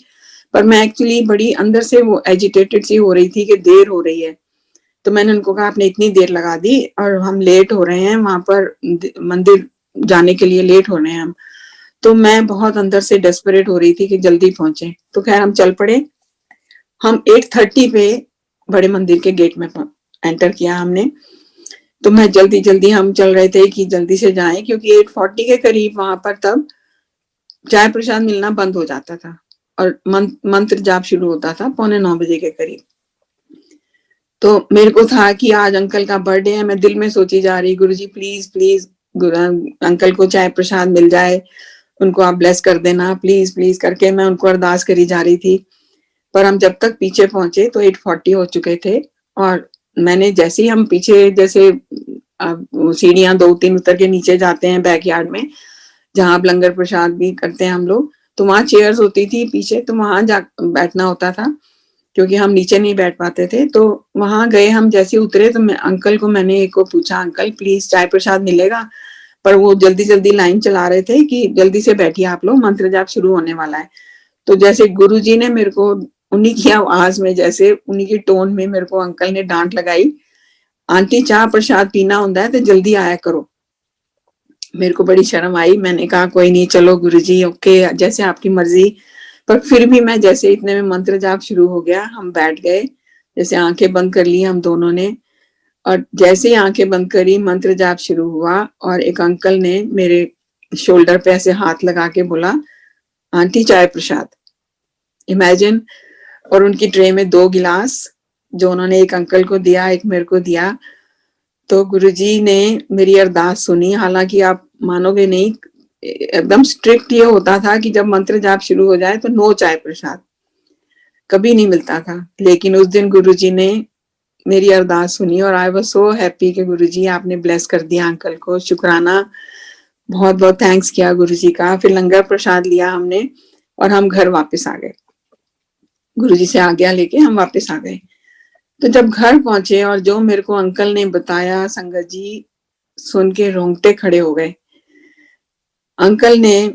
पर मैं एक्चुअली बड़ी अंदर से वो एजिटेटेड सी हो रही थी कि देर हो रही है। तो मैंने उनको कहा आपने इतनी देर लगा दी और हम लेट हो रहे हैं, वहां पर मंदिर जाने के लिए लेट हो रहे हैं हम। तो मैं बहुत अंदर से डेस्परेट हो रही थी कि जल्दी पहुंचे। तो खैर हम चल पड़े। हम 8:30 पे बड़े मंदिर के गेट में एंटर किया हमने। तो मैं जल्दी हम चल रहे थे कि जल्दी से जाएं, क्योंकि 8:40 के करीब वहां पर तब चाय प्रसाद मिलना बंद हो जाता था और मंत्र जाप शुरू होता था 8:45 के करीब। तो मेरे को था कि आज अंकल का बर्थडे है, मैं दिल में सोची जा रही गुरुजी प्लीज प्लीज अंकल को चाय प्रसाद मिल जाए, उनको आप ब्लेस कर देना प्लीज प्लीज करके मैं उनको अरदास करी जा रही थी। पर हम जब तक पीछे पहुंचे तो 8:40 हो चुके थे और मैंने जैसे ही हम पीछे जैसे सीढ़ियां 2-3 उतर के नीचे जाते हैं बैकयार्ड में जहां आप लंगर प्रसाद भी करते हैं हम लोग, तो वहां चेयर्स होती थी पीछे, तो वहां जा बैठना होता था क्योंकि हम नीचे नहीं बैठ पाते थे। तो वहां गए, हम जैसे उतरे तो अंकल को मैंने एक को पूछा अंकल प्लीज चाय प्रसाद मिलेगा, पर वो जल्दी लाइन चला रहे थे कि जल्दी से बैठिए आप लोग, मंत्र जाप शुरू होने वाला है। तो जैसे गुरुजी ने मेरे को उन्हीं की आवाज में, जैसे उन्हीं की टोन में मेरे को अंकल ने डांट लगाई, आंटी चाय प्रसाद पीना होता है तो जल्दी आया करो। मेरे को बड़ी शर्म आई, मैंने कहा कोई नहीं चलो गुरुजी ओके जैसे आपकी मर्जी। पर फिर भी मैं जैसे इतने में मंत्र जाप शुरू हो गया, हम बैठ गए, जैसे आंखें बंद कर ली हम दोनों ने, और जैसे ही आंखें बंद करी मंत्र जाप शुरू हुआ और एक अंकल ने मेरे शोल्डर पे ऐसे हाथ लगा के बोला आंटी चाय प्रसाद। इमेजिन, और उनकी ट्रे में 2 गिलास जो उन्होंने एक अंकल को दिया एक मेरे को दिया। तो गुरुजी ने मेरी अरदास सुनी। हालांकि आप मानोगे नहीं, एकदम स्ट्रिक्ट ये होता था कि जब मंत्र जाप शुरू हो जाए तो नो चाय प्रसाद, कभी नहीं मिलता था। लेकिन उस दिन गुरुजी ने मेरी अरदास सुनी और आई वाज सो हैप्पी कि गुरुजी आपने ब्लेस कर दिया अंकल को। शुक्राना, बहुत बहुत थैंक्स किया गुरुजी का। फिर लंगर प्रसाद लिया हमने और हम घर वापस आ गए, गुरुजी से आज्ञा लेके हम वापस आ गए। तो जब घर पहुंचे और जो मेरे को अंकल ने बताया, संगत जी सुन के रोंगटे खड़े हो गए। अंकल ने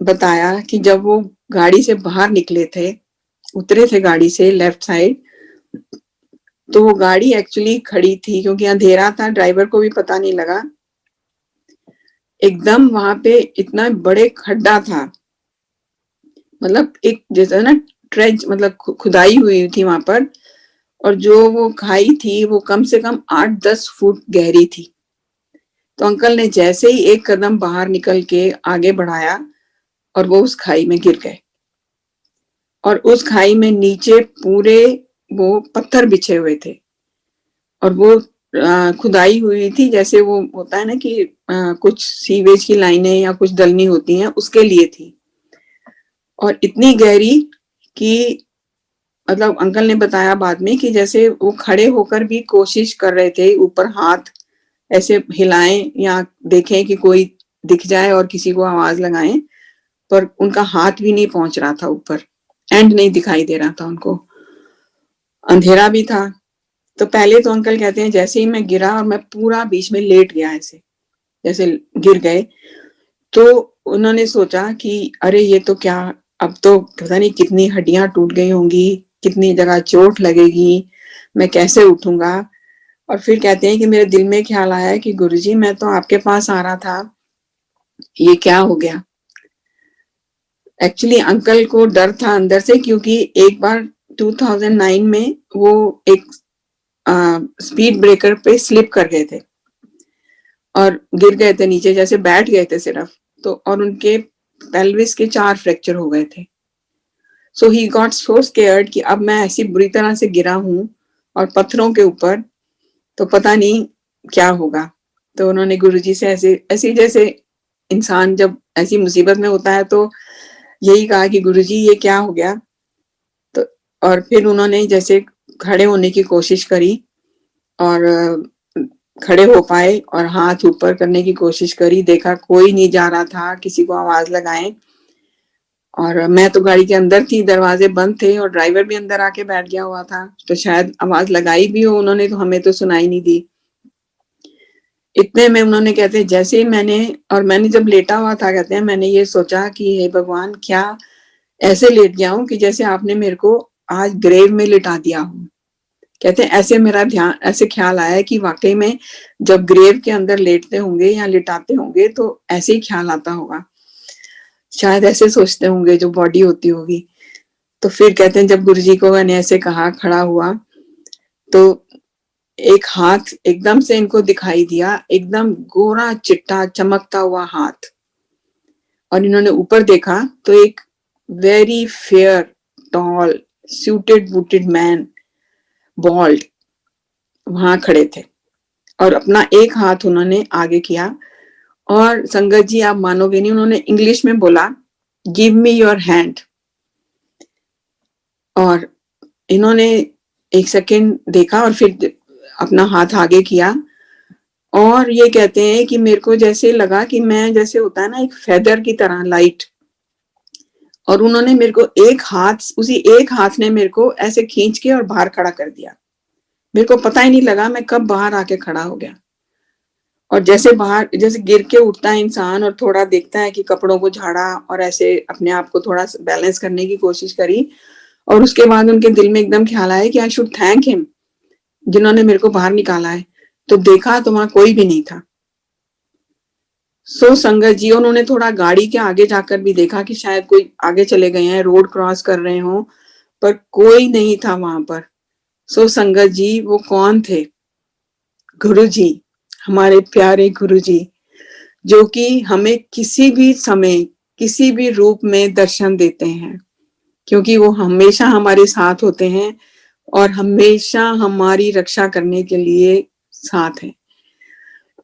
बताया कि जब वो गाड़ी से बाहर निकले थे, उतरे थे गाड़ी से लेफ्ट साइड, तो वो गाड़ी एक्चुअली खड़ी थी क्योंकि अंधेरा था, ड्राइवर को भी पता नहीं लगा। एकदम वहां पे इतना बड़े खड्डा था, मतलब एक जैसा ना ट्रेंच, मतलब खुदाई हुई थी वहां पर, और जो वो खाई थी वो कम से कम 8-10 फुट गहरी थी। तो अंकल ने जैसे ही एक कदम बाहर निकल के आगे बढ़ाया और वो उस खाई में गिर गए, और उस खाई में नीचे पूरे वो पत्थर बिछे हुए थे, और वो खुदाई हुई थी, जैसे वो होता है ना कि कुछ सीवेज की लाइनें या कुछ डलनी होती हैं, उसके लिए थी, और इतनी गहरी कि मतलब अंकल ने बताया बाद में कि जैसे वो खड़े होकर भी कोशिश कर रहे थे, ऊपर हाथ ऐसे हिलाएं या देखें कि कोई दिख जाए और किसी को आवाज लगाएं, पर उनका हाथ भी नहीं पहुंच रहा था ऊपर, एंड नहीं दिखाई दे रहा था उनको, अंधेरा भी था। तो पहले तो अंकल कहते हैं जैसे ही मैं गिरा और मैं पूरा बीच में लेट गया, ऐसे जैसे गिर गए, तो उन्होंने सोचा कि अरे ये तो क्या, अब तो पता नहीं कितनी हड्डियां टूट गई होंगी, कितनी जगह चोट लगेगी, मैं कैसे उठूंगा। और फिर कहते हैं कि मेरे दिल में ख्याल आया कि गुरुजी मैं तो आपके पास आ रहा था, ये क्या हो गया। एक्चुअली अंकल को डर था अंदर से, क्योंकि एक बार 2009 में वो एक स्पीड ब्रेकर पे स्लिप कर गए थे और गिर गए थे नीचे, जैसे बैठ गए थे सिर्फ, तो और उनके पेल्विस के 4 फ्रैक्चर हो गए थे। सो ही गॉट सो स्केयर्ड कि अब मैं ऐसी बुरी तरह से गिरा हूं और पत्थरों के ऊपर, तो पता नहीं क्या होगा। तो उन्होंने गुरुजी से ऐसे ऐसी, जैसे इंसान जब ऐसी मुसीबत में होता है तो यही कहा कि गुरुजी ये क्या हो गया। तो और फिर उन्होंने जैसे खड़े होने की कोशिश करी और खड़े हो पाए और हाथ ऊपर करने की कोशिश करी, देखा कोई नहीं जा रहा था, किसी को आवाज लगाएं, और मैं तो गाड़ी के अंदर थी, दरवाजे बंद थे और ड्राइवर भी अंदर आके बैठ गया हुआ था, तो शायद आवाज लगाई भी हो उन्होंने तो हमें तो सुनाई नहीं दी। इतने में उन्होंने, कहते हैं जैसे ही मैंने जब लेटा हुआ था, कहते हैं मैंने ये सोचा कि हे भगवान, क्या ऐसे लेट गया हूं कि जैसे आपने मेरे को आज ग्रेव में लिटा दिया हो। कहते हैं ऐसे मेरा ध्यान, ऐसे ख्याल आया कि वाकई में जब ग्रेव के अंदर लेटते होंगे या लिटाते होंगे तो ऐसे ही ख्याल आता होगा, शायद ऐसे सोचते होंगे जो बॉडी होती होगी। तो फिर कहते हैं जब गुरुजी को मैंने ऐसे कहा, खड़ा हुआ, तो एक हाथ एकदम से इनको दिखाई दिया, एकदम गोरा चिट्टा चमकता हुआ हाथ, और इन्होंने ऊपर देखा तो एक very fair tall suited booted man, bald, वहां खड़े थे, और अपना एक हाथ उन्होंने आगे किया, और संगत जी आप मानोगे नहीं, उन्होंने इंग्लिश में बोला गिव मी योर हैंड, और इन्होंने एक सेकेंड देखा और फिर अपना हाथ आगे किया, और ये कहते हैं कि मेरे को जैसे लगा कि मैं, जैसे होता है ना एक फेदर की तरह लाइट, और उन्होंने मेरे को एक हाथ, उसी एक हाथ ने मेरे को ऐसे खींच के और बाहर खड़ा कर दिया। मेरे को पता ही नहीं लगा मैं कब बाहर आके खड़ा हो गया, और जैसे बाहर, जैसे गिर के उठता है इंसान और थोड़ा देखता है कि कपड़ों को झाड़ा और ऐसे अपने आप को थोड़ा बैलेंस करने की कोशिश करी, और उसके बाद उनके दिल में एकदम ख्याल आया कि आई शुड थैंक हिम, जिन्होंने मेरे को बाहर निकाला है। तो देखा तो वहां कोई भी नहीं था। सो संगत जी, उन्होंने थोड़ा गाड़ी के आगे जाकर भी देखा कि शायद कोई आगे चले गए हैं, रोड क्रॉस कर रहे हो, पर कोई नहीं था वहां पर। सो संगत जी, वो कौन थे? गुरु जी, हमारे प्यारे गुरु जी, जो कि हमें किसी भी समय, किसी भी रूप में दर्शन देते हैं, क्योंकि वो हमेशा हमारे साथ होते हैं और हमेशा हमारी रक्षा करने के लिए साथ हैं।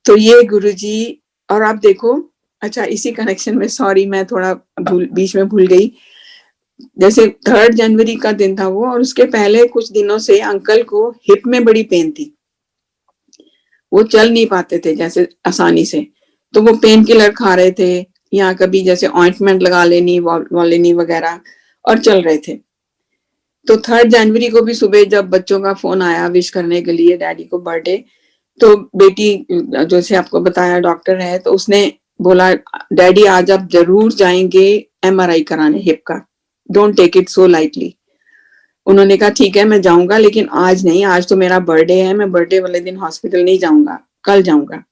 तो ये गुरुजी, और आप देखो, अच्छा इसी कनेक्शन में, सॉरी मैं थोड़ा बीच में भूल गई, जैसे 3 जनवरी का दिन था वो, और उसके पहले कुछ दिनों से अंकल को हिप में बड़ी पेन थी, वो चल नहीं पाते थे जैसे आसानी से, तो वो पेन किलर खा रहे थे, या कभी जैसे ऑइंटमेंट लगा लेनी, वॉलिनी वगैरह, और चल रहे थे। तो 3 जनवरी को भी सुबह जब बच्चों का फोन आया विश करने के लिए डैडी को बर्थडे, तो बेटी जैसे आपको बताया डॉक्टर है, तो उसने बोला डैडी आज आप जरूर जाएंगे एमआरआई कराने हिप का, don't take it so lightly. उन्होंने कहा ठीक है मैं जाऊंगा, लेकिन आज नहीं, आज तो मेरा बर्थडे है, मैं बर्थडे वाले दिन हॉस्पिटल नहीं जाऊंगा, कल जाऊंगा।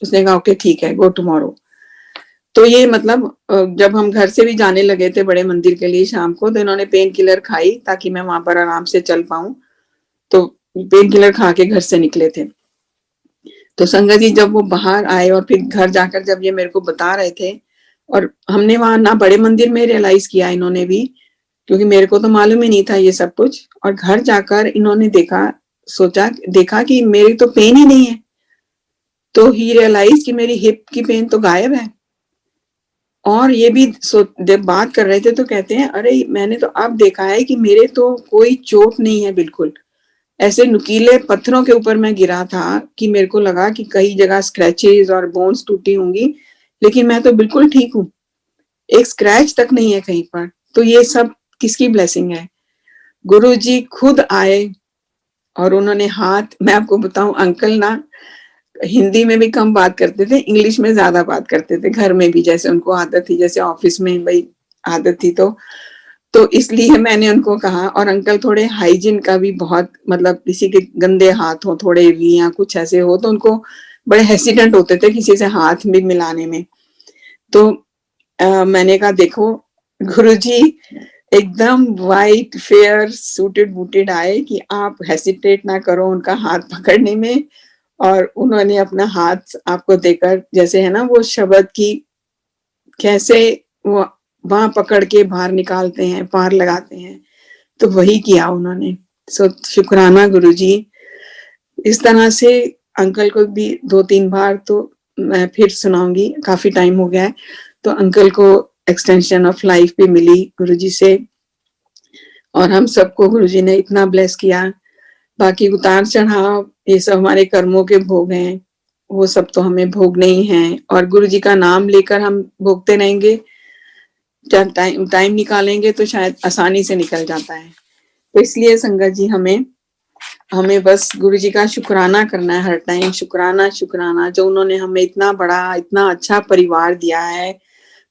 उसने कहा ओके ठीक है, गो टुमारो। तो ये मतलब जब हम घर से भी जाने लगे थे बड़े मंदिर के लिए शाम को, तो इन्होंने पेन किलर खाई ताकि मैं वहां पर आराम से चल पाऊं। तो पेन किलर खा के घर से निकले थे। तो संगत जी जब वो बाहर आए और फिर घर जाकर जब ये मेरे को बता रहे थे, और हमने वहां ना बड़े मंदिर में रियलाइज किया इन्होंने भी, क्योंकि मेरे को तो मालूम ही नहीं था ये सब कुछ, और घर जाकर इन्होंने देखा कि मेरी तो पेन ही नहीं है। तो ही रियलाइज कि मेरी हिप की पेन तो गायब है। और ये भी जब बात कर रहे थे तो कहते हैं अरे मैंने तो अब देखा है कि मेरे तो कोई चोट नहीं है बिल्कुल, ऐसे नुकीले पत्थरों के ऊपर मैं गिरा था कि मेरे को लगा कि कई जगह स्क्रैचेस और बोन्स टूटी होंगी, लेकिन मैं तो बिल्कुल ठीक हूँ, एक स्क्रैच तक नहीं है कहीं पर। तो ये सब किसकी ब्लेसिंग है? गुरु जी खुद आए और उन्होंने हाथ, मैं आपको बताऊं अंकल ना हिंदी में भी कम बात करते थे, इंग्लिश में ज्यादा बात करते थे, घर में भी जैसे उनको आदत थी, जैसे ऑफिस में भाई आदत थी। तो इसलिए मैंने उनको कहा, और अंकल थोड़े हाइजीन का भी बहुत, मतलब किसी के गंदे हाथ हो थोड़े भी या कुछ ऐसे हो तो उनको बड़े हेसिडेंट होते थे किसी से हाथ भी मिलाने में। तो मैंने कहा देखो गुरुजी एकदम वाइट फेयर सूटेड बूटेड आए कि आप हेसिटेट ना करो उनका हाथ पकड़ने में, और उन्होंने अपना हाथ आपको देकर, जैसे है ना वो शब्द की कैसे वो बाह पकड़ के बाहर निकालते हैं, पार लगाते हैं, तो वही किया उन्होंने। सो शुक्राना गुरुजी। इस तरह से अंकल को भी 2-3 बार तो मैं फिर सुनाऊंगी, काफी टाइम हो गया है। तो अंकल को एक्सटेंशन ऑफ लाइफ भी मिली गुरुजी से, और हम सबको गुरुजी ने इतना ब्लेस किया। बाकी उतार चढ़ाव ये सब हमारे कर्मों के भोग हैं, वो सब तो हमें भोगने ही हैं, और गुरुजी का नाम लेकर हम भोगते रहेंगे, जब टाइम निकालेंगे तो शायद आसानी से निकल जाता है। तो इसलिए संगत जी हमें बस गुरुजी का शुक्राना करना है हर टाइम, शुक्राना शुक्राना, जो उन्होंने हमें इतना बड़ा इतना अच्छा परिवार दिया है,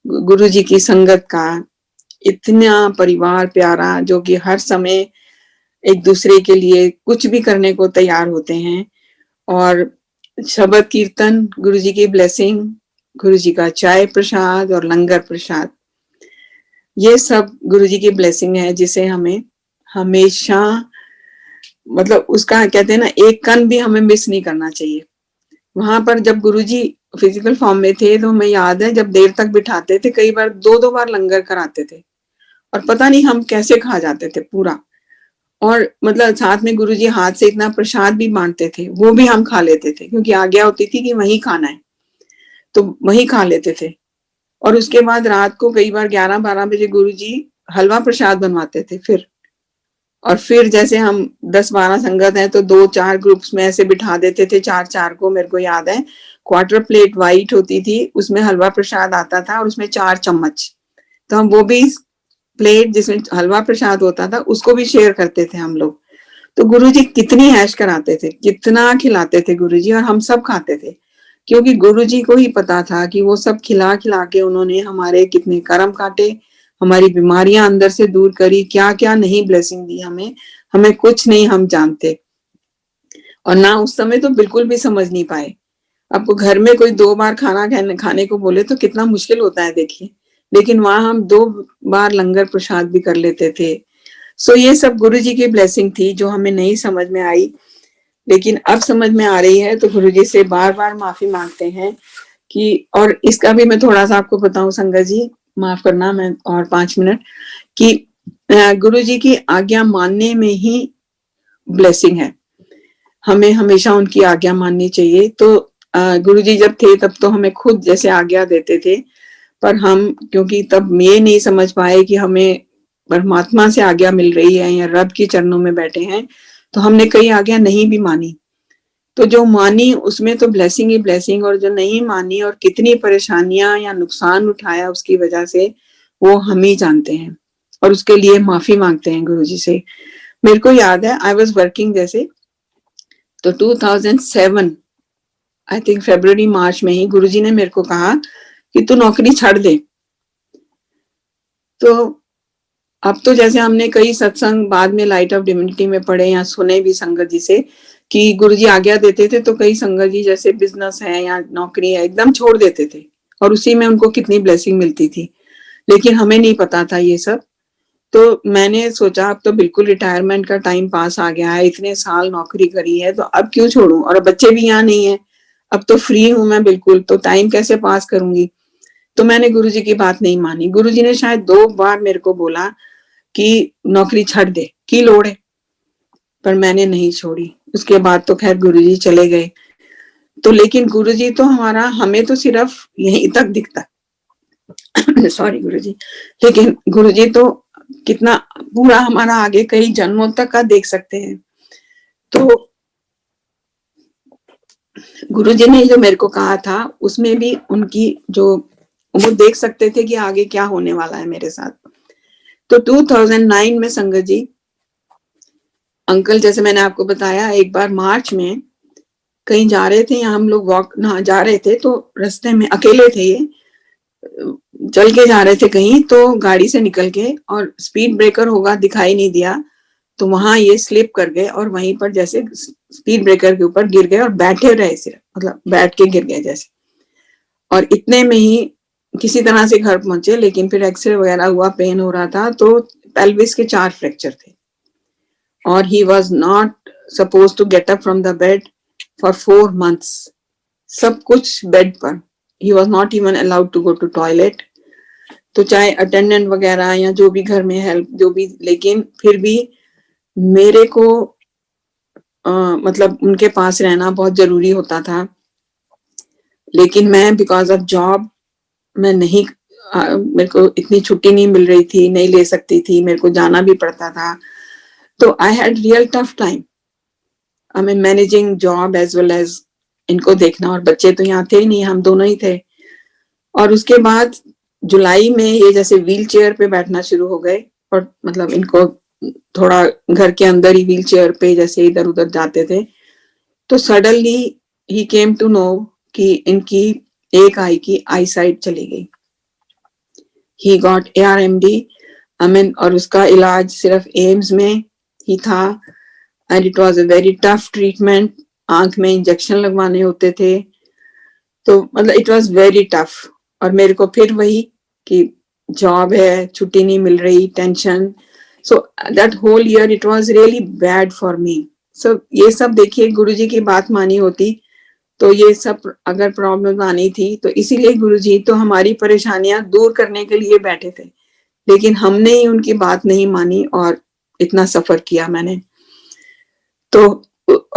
गुरुजी की संगत का इतना परिवार प्यारा, जो कि हर समय एक दूसरे के लिए कुछ भी करने को तैयार होते हैं। और शब्द कीर्तन, गुरुजी की ब्लेसिंग, गुरुजी का चाय प्रसाद और लंगर प्रसाद, ये सब गुरुजी की ब्लेसिंग है, जिसे हमें हमेशा, मतलब उसका कहते हैं ना, एक कण भी हमें मिस नहीं करना चाहिए। वहां पर जब गुरुजी फिजिकल फॉर्म में थे तो हमें याद है जब देर तक बिठाते थे, कई बार 2-2 बार लंगर कराते थे, और पता नहीं हम कैसे खा जाते थे पूरा। और मतलब साथ में गुरुजी हाथ से इतना प्रसाद भी बांटते थे, वो भी हम खा लेते थे, क्योंकि आज्ञा होती थी कि वहीं खाना है, तो वहीं खा लेते थे। और उसके बाद रात को कई बार 11-12 बजे गुरुजी हलवा प्रसाद बनवाते थे फिर, और फिर जैसे हम 10-12 संगत हैं तो 2-4 ग्रुप्स में ऐसे बिठा देते थे, 4-4 को। मेरे को याद है क्वार्टर प्लेट वाइट होती थी, उसमें हलवा प्रसाद आता था और उसमें 4 चम्मच, तो हम वो भी प्लेट जिसमें हलवा प्रसाद होता था उसको भी शेयर करते थे हम लोग। तो गुरुजी कितनी ऐश कराते थे, कितना खिलाते थे गुरुजी, और हम सब खाते थे, क्योंकि गुरुजी को ही पता था कि वो सब खिला खिला के उन्होंने हमारे कितने कर्म काटे, हमारी बीमारियां अंदर से दूर करी, क्या क्या नहीं ब्लेसिंग दी हमें, हमें कुछ नहीं हम जानते, और ना उस समय तो बिल्कुल भी समझ नहीं पाए। आपको घर में कोई 2 बार खाना खाने को बोले तो कितना मुश्किल होता है देखिए, लेकिन वहां हम 2 बार लंगर प्रसाद भी कर लेते थे। सो ये सब गुरुजी की ब्लेसिंग थी जो हमें नहीं समझ में आई, लेकिन अब समझ में आ रही है, तो गुरुजी से बार बार माफी मांगते हैं कि, और इसका भी मैं थोड़ा सा आपको बताऊं संगत जी, माफ करना मैं और 5 मिनट, कि गुरुजी की आज्ञा मानने में ही ब्लेसिंग है, हमें हमेशा उनकी आज्ञा माननी चाहिए। तो गुरुजी जब थे तब तो हमें खुद जैसे आज्ञा देते थे, पर हम क्योंकि तब ये नहीं समझ पाए कि हमें परमात्मा से आज्ञा मिल रही है या रब के चरणों में बैठे हैं, तो हमने कई आज्ञा नहीं भी मानी। तो जो मानी उसमें तो ब्लेसिंग ही ब्लेसिंग, और जो नहीं मानी और कितनी परेशानियां या नुकसान उठाया उसकी वजह से, वो हम ही जानते हैं, और उसके लिए माफी मांगते हैं गुरुजी से। मेरे को याद है, आई वॉज वर्किंग जैसे, तो 2007 आई थिंक फरवरी मार्च में ही गुरुजी ने मेरे को कहा कि तू नौकरी छोड़ दे। तो अब तो जैसे हमने कई सत्संग बाद में लाइट ऑफ डिविनिटी में पढ़े या सुने भी संगत जी से कि गुरुजी आज्ञा देते थे, तो कई संगत जी जैसे बिजनेस है या नौकरी है एकदम छोड़ देते थे, और उसी में उनको कितनी ब्लेसिंग मिलती थी। लेकिन हमें नहीं पता था ये सब। तो मैंने सोचा अब तो बिल्कुल रिटायरमेंट का टाइम पास आ गया है, इतने साल नौकरी करी है तो अब क्यों छोड़ूं, और बच्चे भी यहाँ नहीं है, अब तो फ्री हूं मैं बिल्कुल, तो टाइम कैसे पास करूंगी। तो मैंने गुरुजी की बात नहीं मानी। गुरुजी ने शायद 2 बार मेरे को बोला कि नौकरी छोड़ दे, की लोड़ है, पर मैंने नहीं छोड़ी। उसके बाद तो खैर गुरुजी चले गए। तो लेकिन गुरुजी तो हमारा, हमें तो सिर्फ यहीं तक दिखता सॉरी गुरुजी, लेकिन गुरुजी तो कितना पूरा हमारा आगे कई जन्मों तक का देख सकते हैं। तो गुरुजी ने जो मेरे को कहा था उसमें भी उनकी जो, वो देख सकते थे कि आगे क्या होने वाला है मेरे साथ। तो 2009 में संगत जी, अंकल जैसे मैंने आपको बताया, एक बार मार्च में कहीं जा रहे थे, या हम लोग वॉक ना जा रहे थे, तो रास्ते में अकेले थे, ये चल के जा रहे थे कहीं, तो गाड़ी से निकल के, और स्पीड ब्रेकर होगा दिखाई नहीं दिया, तो वहां ये स्लिप कर गए और वहीं पर जैसे स्पीड ब्रेकर के ऊपर गिर गए और बैठे रहे सिर्फ, मतलब बैठ के गिर गए जैसे, और इतने में ही किसी तरह से घर पहुंचे। लेकिन फिर एक्सरे वगैरह हुआ, पेन हो रहा था, तो पेल्विस के 4 फ्रैक्चर थे, और he was not suppose to get up from the bed for 4 months, सब कुछ बेड पर, he was not even allowed to go to toilet. तो चाहे अटेंडेंट वगैरह या जो भी घर में हेल्प जो भी, लेकिन फिर भी मेरे को मतलब उनके पास रहना बहुत जरूरी होता था। लेकिन मैं बिकॉज ऑफ जॉब मैं नहीं, मेरे को इतनी छुट्टी नहीं मिल रही थी, नहीं ले सकती थी, मेरे को जाना भी पड़ता था। तो I had real tough time, I mean managing job as well as इनको देखना, और बच्चे तो यहाँ थे नहीं, हम दोनों ही थे। और उसके बाद जुलाई में ये जैसे व्हील चेयर पे बैठना शुरू हो गए, और मतलब इनको थोड़ा घर के अंदर ही व्हील चेयर पे जैसे इधर उधर जाते थे। तो suddenly he came to know कि इनकी एक आई की आई साइट चली गई। He got ARMD, I mean, और उसका इलाज सिर्फ एम्स में ही था, and it was a very tough treatment. आंख में इंजेक्शन लगवाने होते थे, तो मतलब इट वाज वेरी टफ। और मेरे को फिर वही कि जॉब है, छुट्टी नहीं मिल रही, tension. So that whole year it was really bad for me. So ये सब देखिए, गुरुजी की बात मानी होती तो ये सब अगर प्रॉब्लम आनी थी, तो इसीलिए गुरुजी तो हमारी परेशानियां दूर करने के लिए बैठे थे, लेकिन हमने ही उनकी बात नहीं मानी और इतना सफर किया मैंने। तो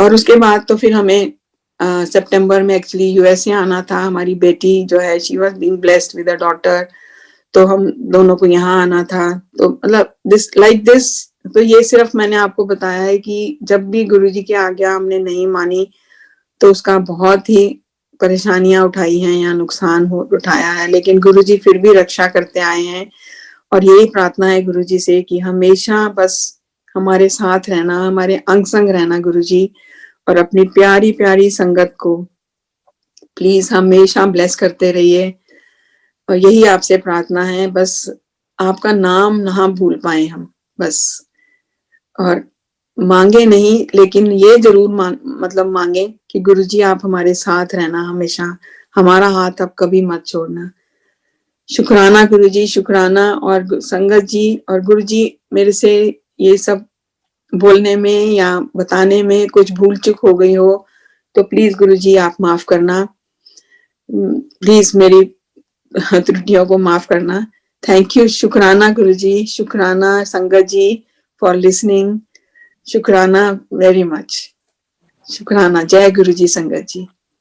और उसके बाद तो फिर हमें सितंबर में एक्चुअली यूएसए आना था। हमारी बेटी जो है, she was being blessed with a daughter, तो हम दोनों को यहाँ आना था। तो मतलब दिस लाइक दिस, तो ये सिर्फ मैंने आपको बताया है कि जब भी गुरुजी की आज्ञा हमने नहीं मानी तो उसका बहुत ही परेशानियां उठाई हैं या नुकसान हो उठाया है, लेकिन गुरुजी फिर भी रक्षा करते आए हैं। और यही प्रार्थना है गुरुजी से कि हमेशा बस हमारे साथ रहना, हमारे अंग संग रहना गुरुजी, और अपनी प्यारी प्यारी संगत को प्लीज हमेशा ब्लेस करते रहिए। और यही आपसे प्रार्थना है, बस आपका नाम ना भूल पाए हम, बस। और मांगे नहीं, लेकिन ये जरूर मतलब मांगे कि गुरुजी आप हमारे साथ रहना हमेशा, हमारा हाथ आप कभी मत छोड़ना। शुक्राना गुरुजी, शुक्राना। और संगत जी और गुरुजी, मेरे से ये सब बोलने में या बताने में कुछ भूल चूक हो गई हो तो प्लीज गुरुजी आप माफ करना, प्लीज मेरी त्रुटियों को माफ करना। थैंक यू, शुक्राना गुरुजी, शुक्राना संगत जी फॉर लिसनिंग, शुक्राना वेरी मच, शुक्राना। जय गुरुजी संगत जी।